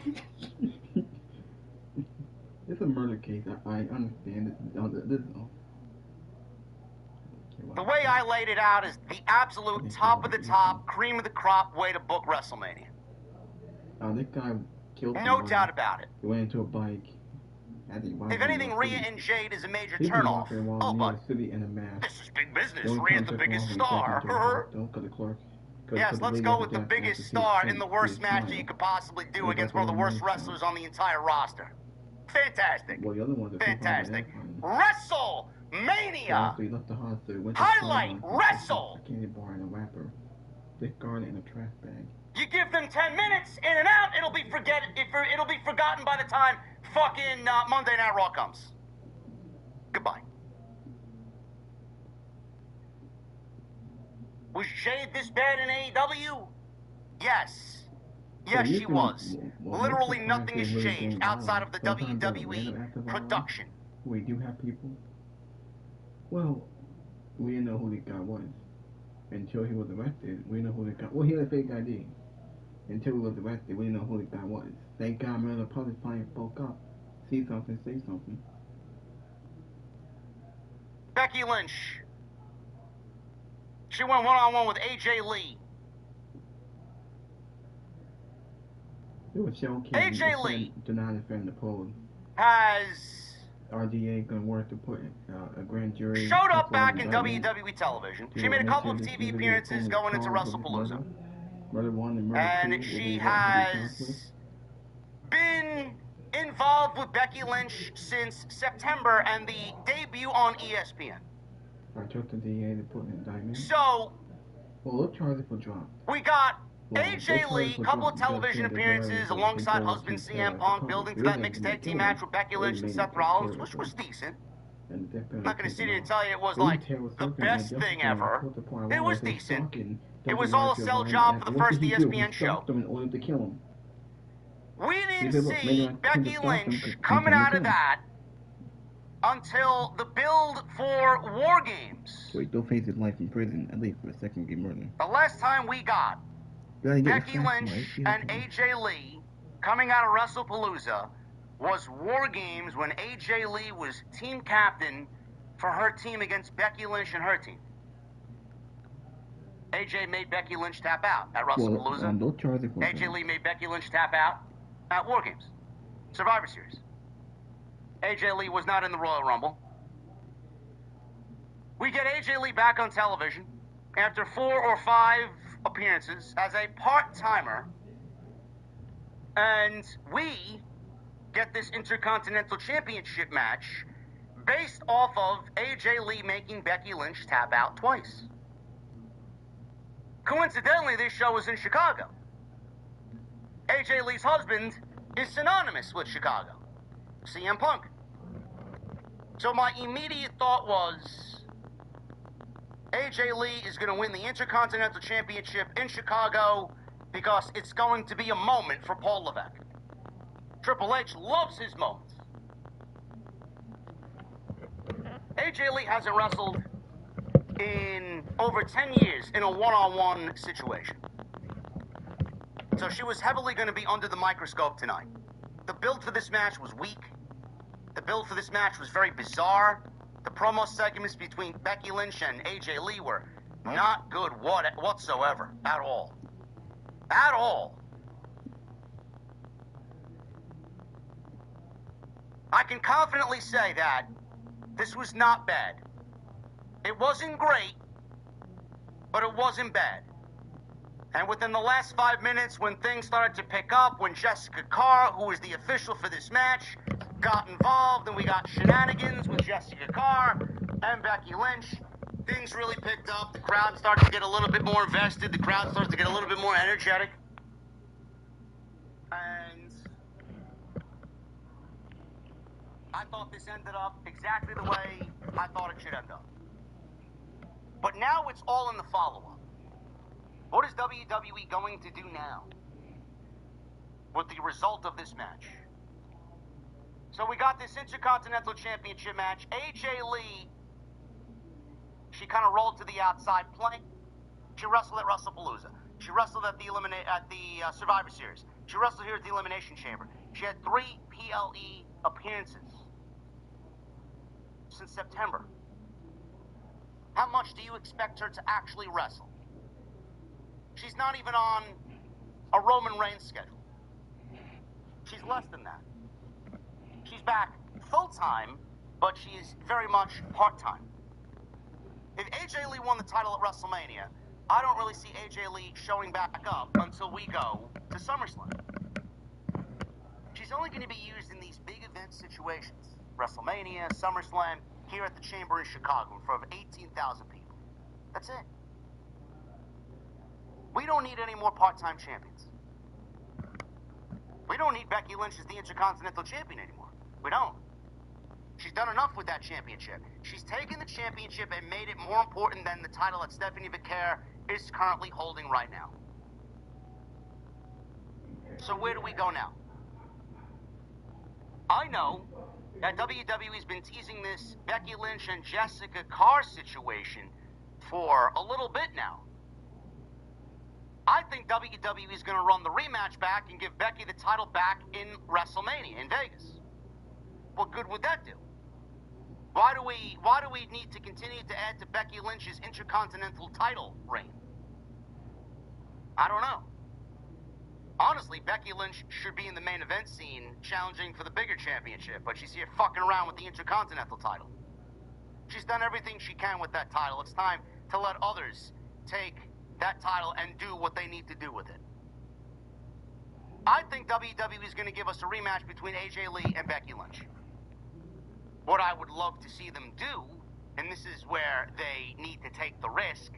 It's a murder case. I understand this. The way I laid it out is the absolute top of the top, cream of the crop way to book WrestleMania. This guy killed No somebody. doubt about it. He went into a bike. If anything, Rhea and Jade is a major turnoff. Oh, but this is big business. Rhea's the biggest star. Yes, let's go with the biggest star in the worst match that you could possibly do against one of the worst wrestlers on the entire roster. Fantastic. Fantastic. WrestleMania! Highlight Wrestle! You give them 10 minutes, in and out, it'll be forgotten by the time fucking Monday Night Raw comes. Goodbye. Was Jade this bad in AEW? Yes. Yes, she was. Literally nothing has changed outside of the WWE production. We do have people. Well, we didn't know who the guy was. Until he was arrested, we didn't know who the guy. Well, he had a fake ID. Until he was arrested, we didn't know who the guy was. Thank God, man, the public finally spoke up. See something, say something. Becky Lynch. She went one-on-one with AJ Lee. AJ Lee has RDA gonna work to put a grand jury. showed up back in WWE television. She made a couple of TV appearances going into WrestlePalooza. And she has been involved with Becky Lynch since September and the debut on ESPN. So, we got AJ Lee, couple of television appearances alongside husband CM Punk, building to that mixed tag team match with Becky Lynch and Seth Rollins, which was decent. I'm not going to sit here and tell you it was like the best thing ever. It was decent. It was all a sell job for the first ESPN show. We didn't see Becky Lynch coming out of that until the build for War Games. Wait, they'll face his life in prison, at least for a second degree murder. The last time we got Becky Lynch and AJ Lee coming out of WrestlePalooza was War Games when AJ Lee was team captain for her team against Becky Lynch and her team. AJ made Becky Lynch tap out at WrestlePalooza. AJ Lee made Becky Lynch tap out at War Games. Survivor Series. AJ Lee was not in the Royal Rumble. We get AJ Lee back on television after 4 or 5 appearances as a part-timer. And we get this Intercontinental Championship match based off of AJ Lee making Becky Lynch tap out twice. Coincidentally, this show was in Chicago. AJ Lee's husband is synonymous with Chicago, CM Punk. So my immediate thought was, AJ Lee is going to win the Intercontinental Championship in Chicago because it's going to be a moment for Paul Levesque. Triple H loves his moments. AJ Lee hasn't wrestled in over 10 years in a one-on-one situation. So she was heavily going to be under the microscope tonight. The build for this match was weak. The build for this match was very bizarre. The promo segments between Becky Lynch and AJ Lee were not good whatsoever. At all. At all. I can confidently say that this was not bad. It wasn't great, but it wasn't bad. And within the last 5 minutes, when things started to pick up, when Jessica Carr, who is the official for this match, got involved, and we got shenanigans with Jessica Carr and Becky Lynch, things really picked up. The crowd started to get a little bit more invested. The crowd started to get a little bit more energetic. And I thought this ended up exactly the way I thought it should end up. But now it's all in the follow-up. What is WWE going to do now with the result of this match? So we got this Intercontinental Championship match. AJ Lee, she kind of rolled to the outside playing. She wrestled at WrestlePalooza. She wrestled at the Survivor Series. She wrestled here at the Elimination Chamber. She had 3 PLE appearances since September. How much do you expect her to actually wrestle? She's not even on a Roman Reigns schedule. She's less than that. She's back full-time, but she is very much part-time. If AJ Lee won the title at WrestleMania, I don't really see AJ Lee showing back up until we go to SummerSlam. She's only going to be used in these big event situations. WrestleMania, SummerSlam, here at the Chamber in Chicago in front of 18,000 people. That's it. We don't need any more part-time champions. We don't need Becky Lynch as the Intercontinental Champion anymore. We don't. She's done enough with that championship. She's taken the championship and made it more important than the title that Stephanie Becerra is currently holding right now. So where do we go now? I know that WWE's been teasing this Becky Lynch and Jessica Carr situation for a little bit now. I think WWE is going to run the rematch back and give Becky the title back in WrestleMania in Vegas. What good would that do? Why do we need to continue to add to Becky Lynch's Intercontinental title reign? I don't know. Honestly, Becky Lynch should be in the main event scene challenging for the bigger championship, but she's here fucking around with the Intercontinental title. She's done everything she can with that title. It's time to let others take that title and do what they need to do with it. I think WWE is going to give us a rematch between AJ Lee and Becky Lynch. What I would love to see them do, and this is where they need to take the risk,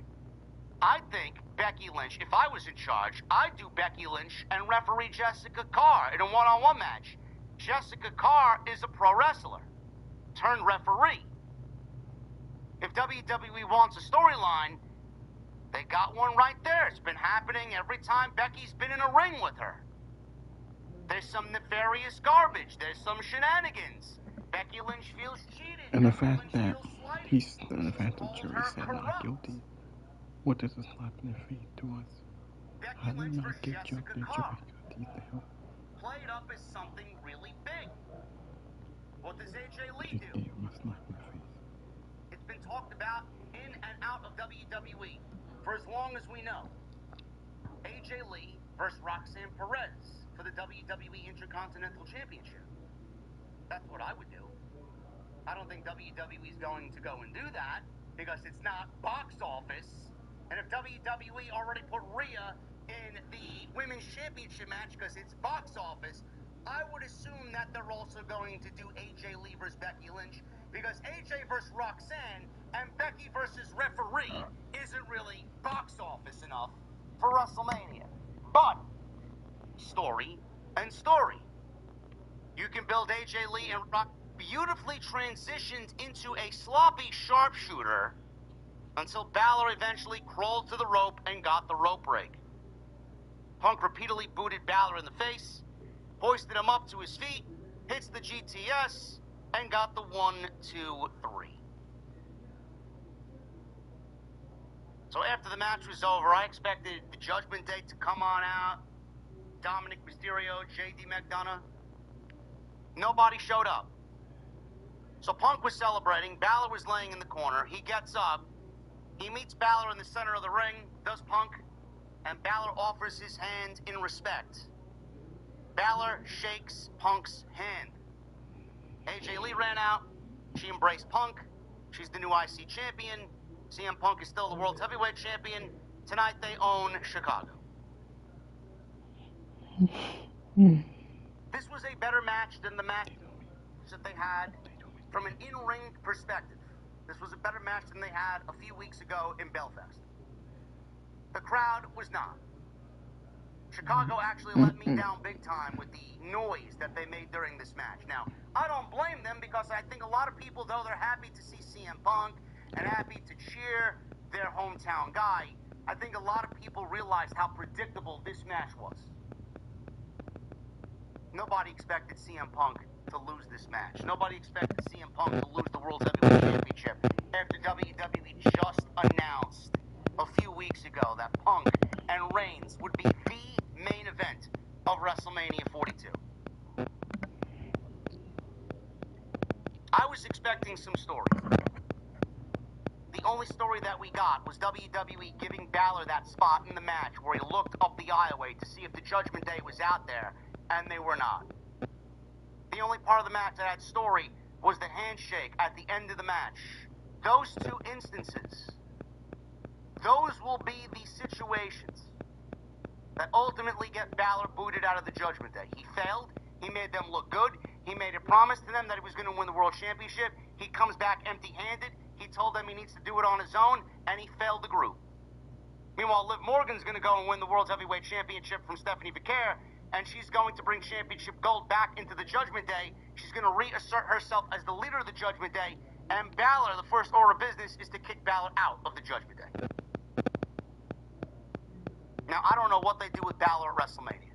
I think Becky Lynch, if I was in charge, I'd do Becky Lynch and referee Jessica Carr in a one-on-one match. Jessica Carr is a pro wrestler turned referee. If WWE wants a storyline, they got one right there. It's been happening every time Becky's been in a ring with her. There's some nefarious garbage. There's some shenanigans. Becky Lynch feels cheated. And the Becky fact Lynch that feels slighted. the fact that Calls jury her said not corrupt. guilty. What does a slap in the face to us? Becky How do you Lynch not versus get Jessica jumped in Carr. jury? Played up as something really big. What does AJ Lee She do? gave him a slap in the face. It's been talked about in and out of WWE for as long as we know. AJ Lee versus Roxanne Perez for the WWE Intercontinental Championship. That's what I would do. I don't think WWE is going to go and do that because it's not box office. And if WWE already put Rhea in the Women's Championship match because it's box office, I would assume that they're also going to do AJ Lee versus Becky Lynch because AJ versus Roxanne and Becky versus referee isn't really box office enough for WrestleMania. But story and story. You can build AJ Lee and Rock beautifully transitioned into a sloppy sharpshooter until Balor eventually crawled to the rope and got the rope break. Punk repeatedly booted Balor in the face, hoisted him up to his feet, hits the GTS, and got the 1, 2, 3. So after the match was over, I expected the Judgment Day to come on out. Dominic Mysterio, JD McDonough. Nobody showed up. So Punk was celebrating. Balor was laying in the corner. He gets up. He meets Balor in the center of the ring, does Punk, and Balor offers his hand in respect. Balor shakes Punk's hand. AJ Lee ran out. She embraced Punk. She's the new IC champion. CM Punk is still the World Heavyweight Champion. Tonight they own Chicago. This was a better match than the match that they had from an in-ring perspective. This was a better match than they had a few weeks ago in Belfast. The crowd was not. Chicago actually let me down big time with the noise that they made during this match. Now, I don't blame them because I think a lot of people, though they're happy to see CM Punk and happy to cheer their hometown guy, I think a lot of people realized how predictable this match was. Nobody expected CM Punk to lose this match. Nobody expected CM Punk to lose the World Heavyweight Championship after WWE just announced a few weeks ago that Punk and Reigns would be the main event of WrestleMania 42. I was expecting some story. The only story that we got was WWE giving Balor that spot in the match where he looked up the aisleway to see if the Judgment Day was out there, and they were not. The only part of the match that had story was the handshake at the end of the match. Those two instances, those will be the situations that ultimately get Balor booted out of the Judgment Day. He failed. He made them look good. He made a promise to them that he was going to win the World Championship. He comes back empty-handed. He told them he needs to do it on his own, and he failed the group. Meanwhile, Liv Morgan's going to go and win the World Heavyweight Championship from Stephanie Becerra, and she's going to bring championship gold back into the Judgment Day. She's going to reassert herself as the leader of the Judgment Day, and Balor, the first order of business, is to kick Balor out of the Judgment Day. Now, I don't know what they do with Balor at WrestleMania.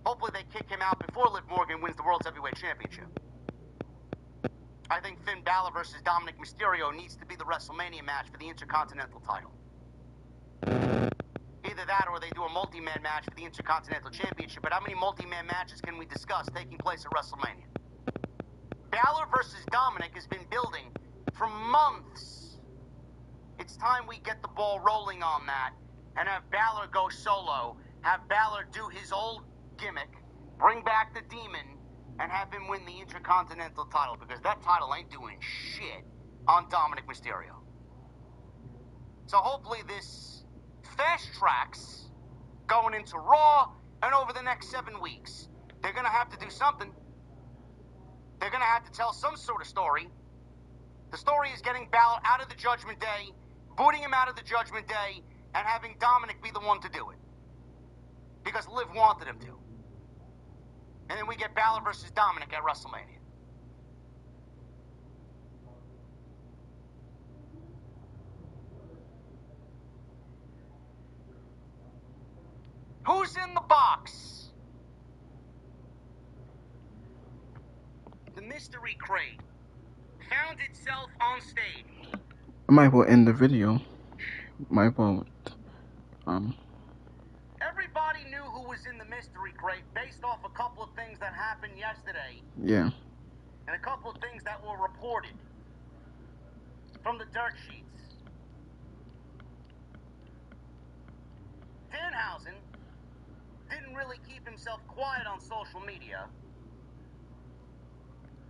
Hopefully they kick him out before Liv Morgan wins the World Heavyweight Championship. I think Finn Balor versus Dominic Mysterio needs to be the WrestleMania match for the Intercontinental title. Either that or they do a multi-man match for the Intercontinental Championship. But how many multi-man matches can we discuss taking place at WrestleMania? Balor versus Dominic has been building for months. It's time we get the ball rolling on that and have Balor go solo, have Balor do his old gimmick, bring back the Demon, and have him win the Intercontinental title, because that title ain't doing shit on Dominic Mysterio. So hopefully this fast tracks going into Raw and over the next 7 weeks. They're going to have to do something. They're going to have to tell some sort of story. The story is getting Balor out of the Judgment Day, booting him out of the Judgment Day, and having Dominic be the one to do it. Because Liv wanted him to. And then we get Balor versus Dominic at WrestleMania. Who's in the box? The mystery crate found itself on stage. I might well end the video. Might well. Everybody knew who was in the mystery crate based off a couple of things that happened yesterday. Yeah. And a couple of things that were reported from the dirt sheets. Danhausen didn't really keep himself quiet on social media.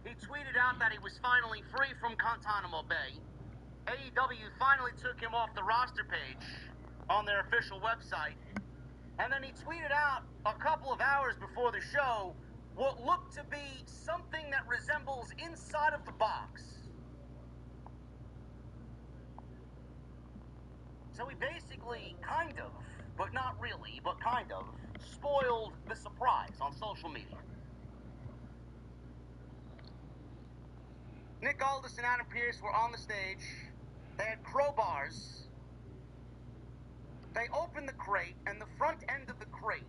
He tweeted out that he was finally free from Guantanamo Bay. AEW finally took him off the roster page on their official website. And then he tweeted out a couple of hours before the show what looked to be something that resembles inside of the box. So he basically kind of, but not really, but kind of, spoiled the surprise on social media. Nick Aldis and Adam Pearce were on the stage. They had crowbars. They opened the crate, and the front end of the crate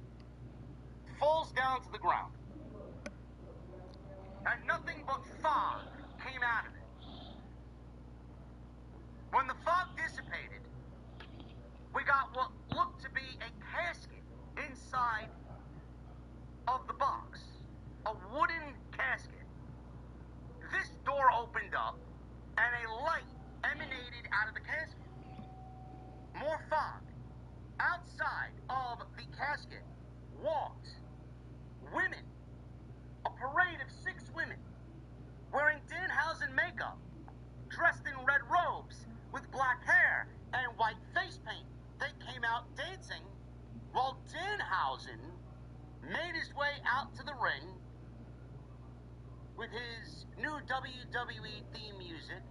falls down to the ground. And nothing but fog came out of it. When the fog dissipated, we got what looked to be a casket inside of the box. A wooden casket. This door opened up, and a light emanated out of the casket. More fog. Outside of the casket walked women. A parade of 6 women wearing Danhausen makeup, dressed in red robes with black hair and white face paint. They came out dancing while Danhausen made his way out to the ring with his new WWE theme music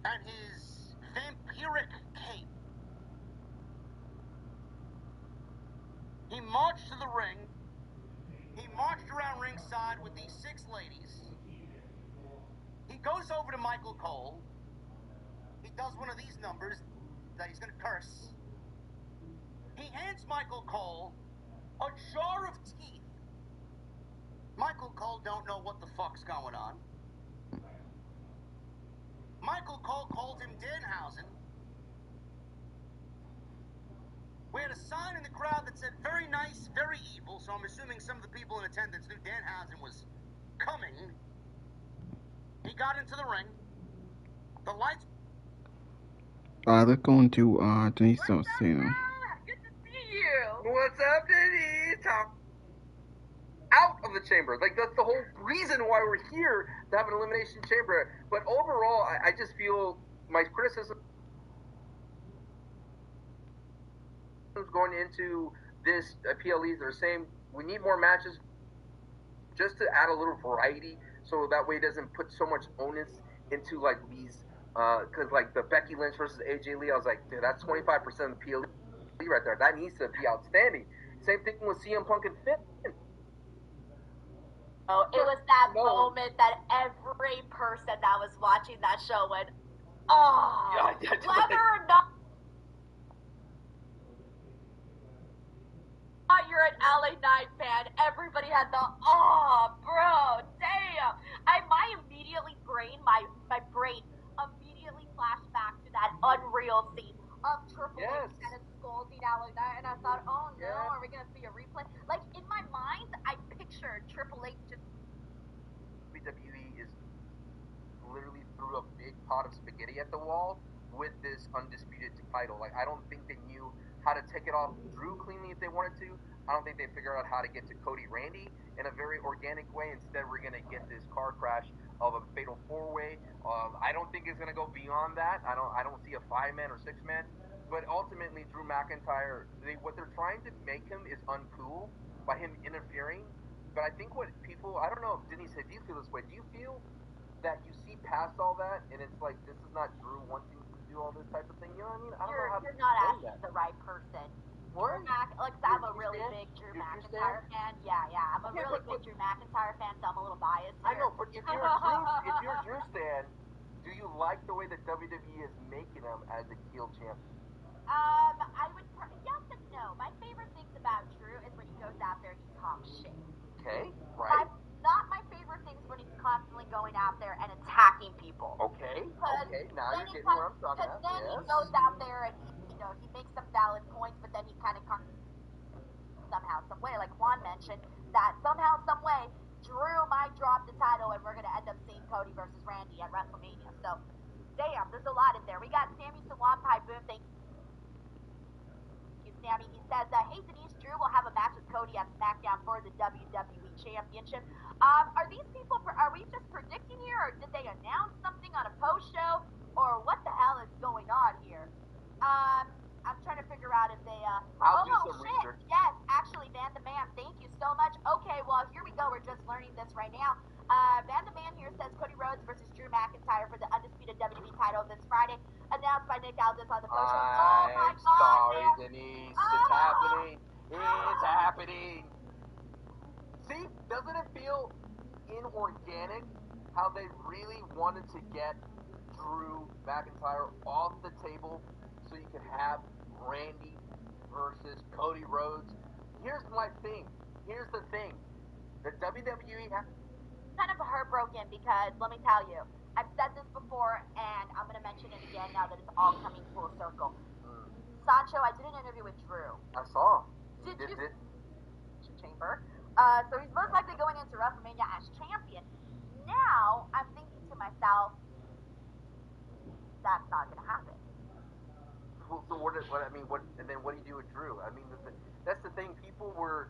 and his vampiric cape. He marched to the ring. He marched around ringside with these 6 ladies. He goes over to Michael Cole. He does one of these numbers that he's going to curse. He hands Michael Cole a jar of teeth. Michael Cole don't know what the fuck's going on. Michael Cole called him Danhausen. We had a sign in the crowd that said, very nice, very evil, so I'm assuming some of the people in attendance knew Danhausen was coming. He got into the ring. The lights... Let's go into, Denise Salcedo. Good to see you. What's up, Denise? Out of the chamber. Like, that's the whole reason why we're here, to have an elimination chamber. But overall, I just feel my criticism going into this PLEs are saying we need more matches just to add a little variety, so that way it doesn't put so much onus into like these because like the Becky Lynch versus AJ Lee, I was like, dude, that's 25% of the PLE right there. That needs to be outstanding. Same thing with CM Punk and Finn. Oh, it was that moment that every person that was watching that show went, oh, Yeah, whether or not you're an LA Knight fan, everybody had the, oh, bro, damn. My immediately brain, my brain immediately flashed back to that unreal scene of Triple H kind of scolding LA Knight, and I thought, oh no, are we going to see a replay? Like, in my mind, I pictured Triple H just literally threw a big pot of spaghetti at the wall with this undisputed title. Like, I don't think they knew how to take it off Drew cleanly if they wanted to. I don't think they figured out how to get to Cody Randy in a very organic way. Instead, we're going to get this car crash of a fatal four-way. I don't think it's going to go beyond that. I don't see a 5-man or 6-man. But ultimately, Drew McIntyre, what they're trying to make him is uncool by him interfering. But I think what people, I don't know if Denise, do you feel this way? Do you feel that you see past all that and it's like, this is not Drew wanting to do all this type of thing? You know what I mean? I don't know how to You're not explain asking that. the right person. What? I'm a really big Drew McIntyre fan. Yeah. I'm a really big Drew McIntyre fan, so I'm a little biased here. I know, but if you're a Drew stan, do you like the way that WWE is making him as a heel champion? I would, yes and no. My favorite things about Drew is when he goes out there and he talks shit. Okay, right. Not my favorite things when he's constantly going out there and attacking people. Okay, now you're getting where I'm talking about. Because then he goes out there and he makes some valid points, but then he kind of somehow, some way, like Juan mentioned, that somehow, some way, Drew might drop the title and we're going to end up seeing Cody versus Randy at WrestleMania. So, damn, there's a lot in there. We got Sammy Salampai Boom. Thank you, Sammy. He says, hey, Denise, Drew will have a match with Cody on SmackDown for the WWE Championship. Are we just predicting here, or did they announce something on a post show, or what the hell is going on here? I'm trying to figure out if they, I'll do some research. Yes, actually, Van the Man, thank you so much. Okay, well, here we go. We're just learning this right now. Van the Man here says Cody Rhodes versus Drew McIntyre for the undisputed WWE title this Friday, announced by Nick Aldis on the post show. Oh my God, sorry, man. Denise. It's happening. It's happening. See, doesn't it feel inorganic how they really wanted to get Drew McIntyre off the table so you could have Randy versus Cody Rhodes? Here's my thing. Here's the thing. The WWE has kind of heartbroken because, let me tell you, I've said this before and I'm going to mention it again now that it's all coming full circle. Sancho, I did an interview with Drew. I saw. Did you? Chamber. So he's most likely going into WrestleMania as champion. Now, I'm thinking to myself, that's not going to happen. So what do you do with Drew? I mean, that's the thing. People were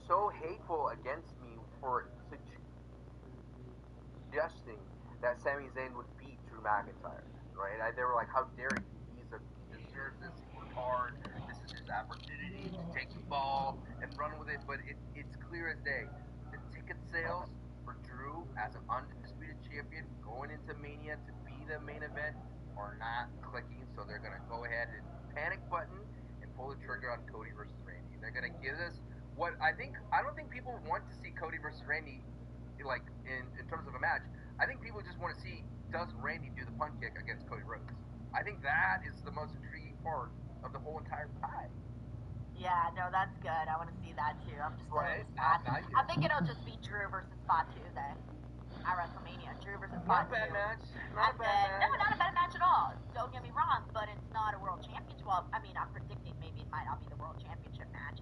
so hateful against me for suggesting that Sami Zayn would beat Drew McIntyre, right? They were like, how dare you? He deserves this. He worked hard. This is his opportunity to take the ball and run with it. But it's clear as day. The ticket sales for Drew as an undisputed champion going into Mania to be the main event are not clicking. So they're going to go ahead and panic button and pull the trigger on Cody versus Randy. They're going to give us what I don't think people want to see Cody versus Randy like in terms of a match. I think people just want to see, does Randy do the punt kick against Cody Rhodes? I think that is the most intriguing part of the whole entire pie. Yeah, no, that's good. I want to see that too. I'm just right. I think it'll just be Drew versus Spot Tuesday at WrestleMania. Drew versus Spot Not a bad match. Not a bad match at all. Don't get me wrong, but it's not a world championship. Well, I mean, I'm predicting maybe it might not be the world championship match.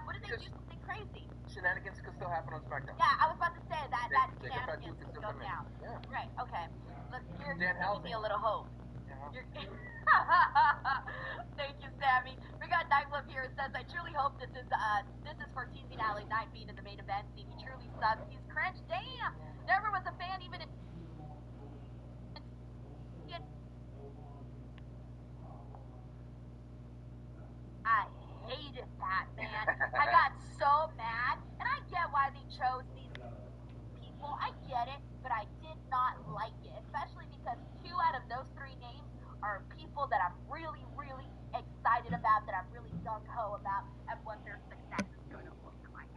What did they do something crazy? Shenanigans could still happen on SmackDown. Yeah, I was about to say that shenanigans could go down. Yeah. Right. Okay. You're Dan giving me a little hope. Yeah. Thank you, Sammy. We got Nightwolf here. It says, I truly hope this is for teasing Alley 9 being in the main event scene. He truly sucks. He's cringe. Damn. Never was a fan even in I hated that, man. I got so mad. And I get why they chose these people. I get it. But I did not like it. Especially because 2 out of those 3 names are people that I'm really, really excited about, that I'm really gung-ho about, and what their success is going to look like.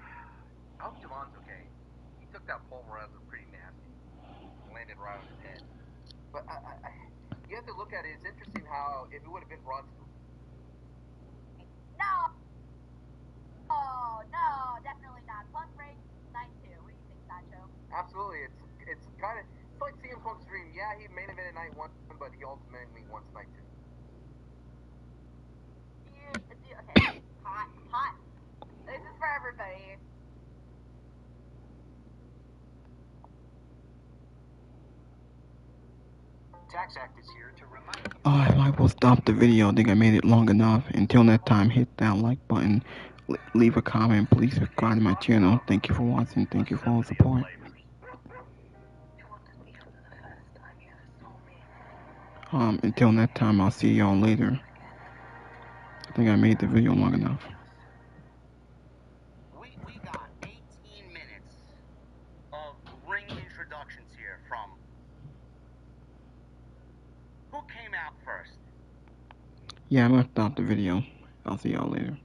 I hope Javon's okay. He took that pole rather pretty nasty. Landed right on his head. But you have to look at it. It's interesting how if it would have been Braun No, definitely not. Punk break night 2. What do you think, Sancho? Absolutely. It's kind of like CM Punk's dream. Yeah, he main evented night 1, but he ultimately won night 2. Okay, hot. This is for everybody. I might will stop the video. I think I made it long enough. Until that time, hit that like button, leave a comment, please subscribe to my channel. Thank you for watching. Thank you for all the support. Until that time, I'll see y'all later. I think I made the video long enough. We got 18 minutes of ring introductions here from... Who came out first? Yeah, I'm gonna stop the video. I'll see y'all later.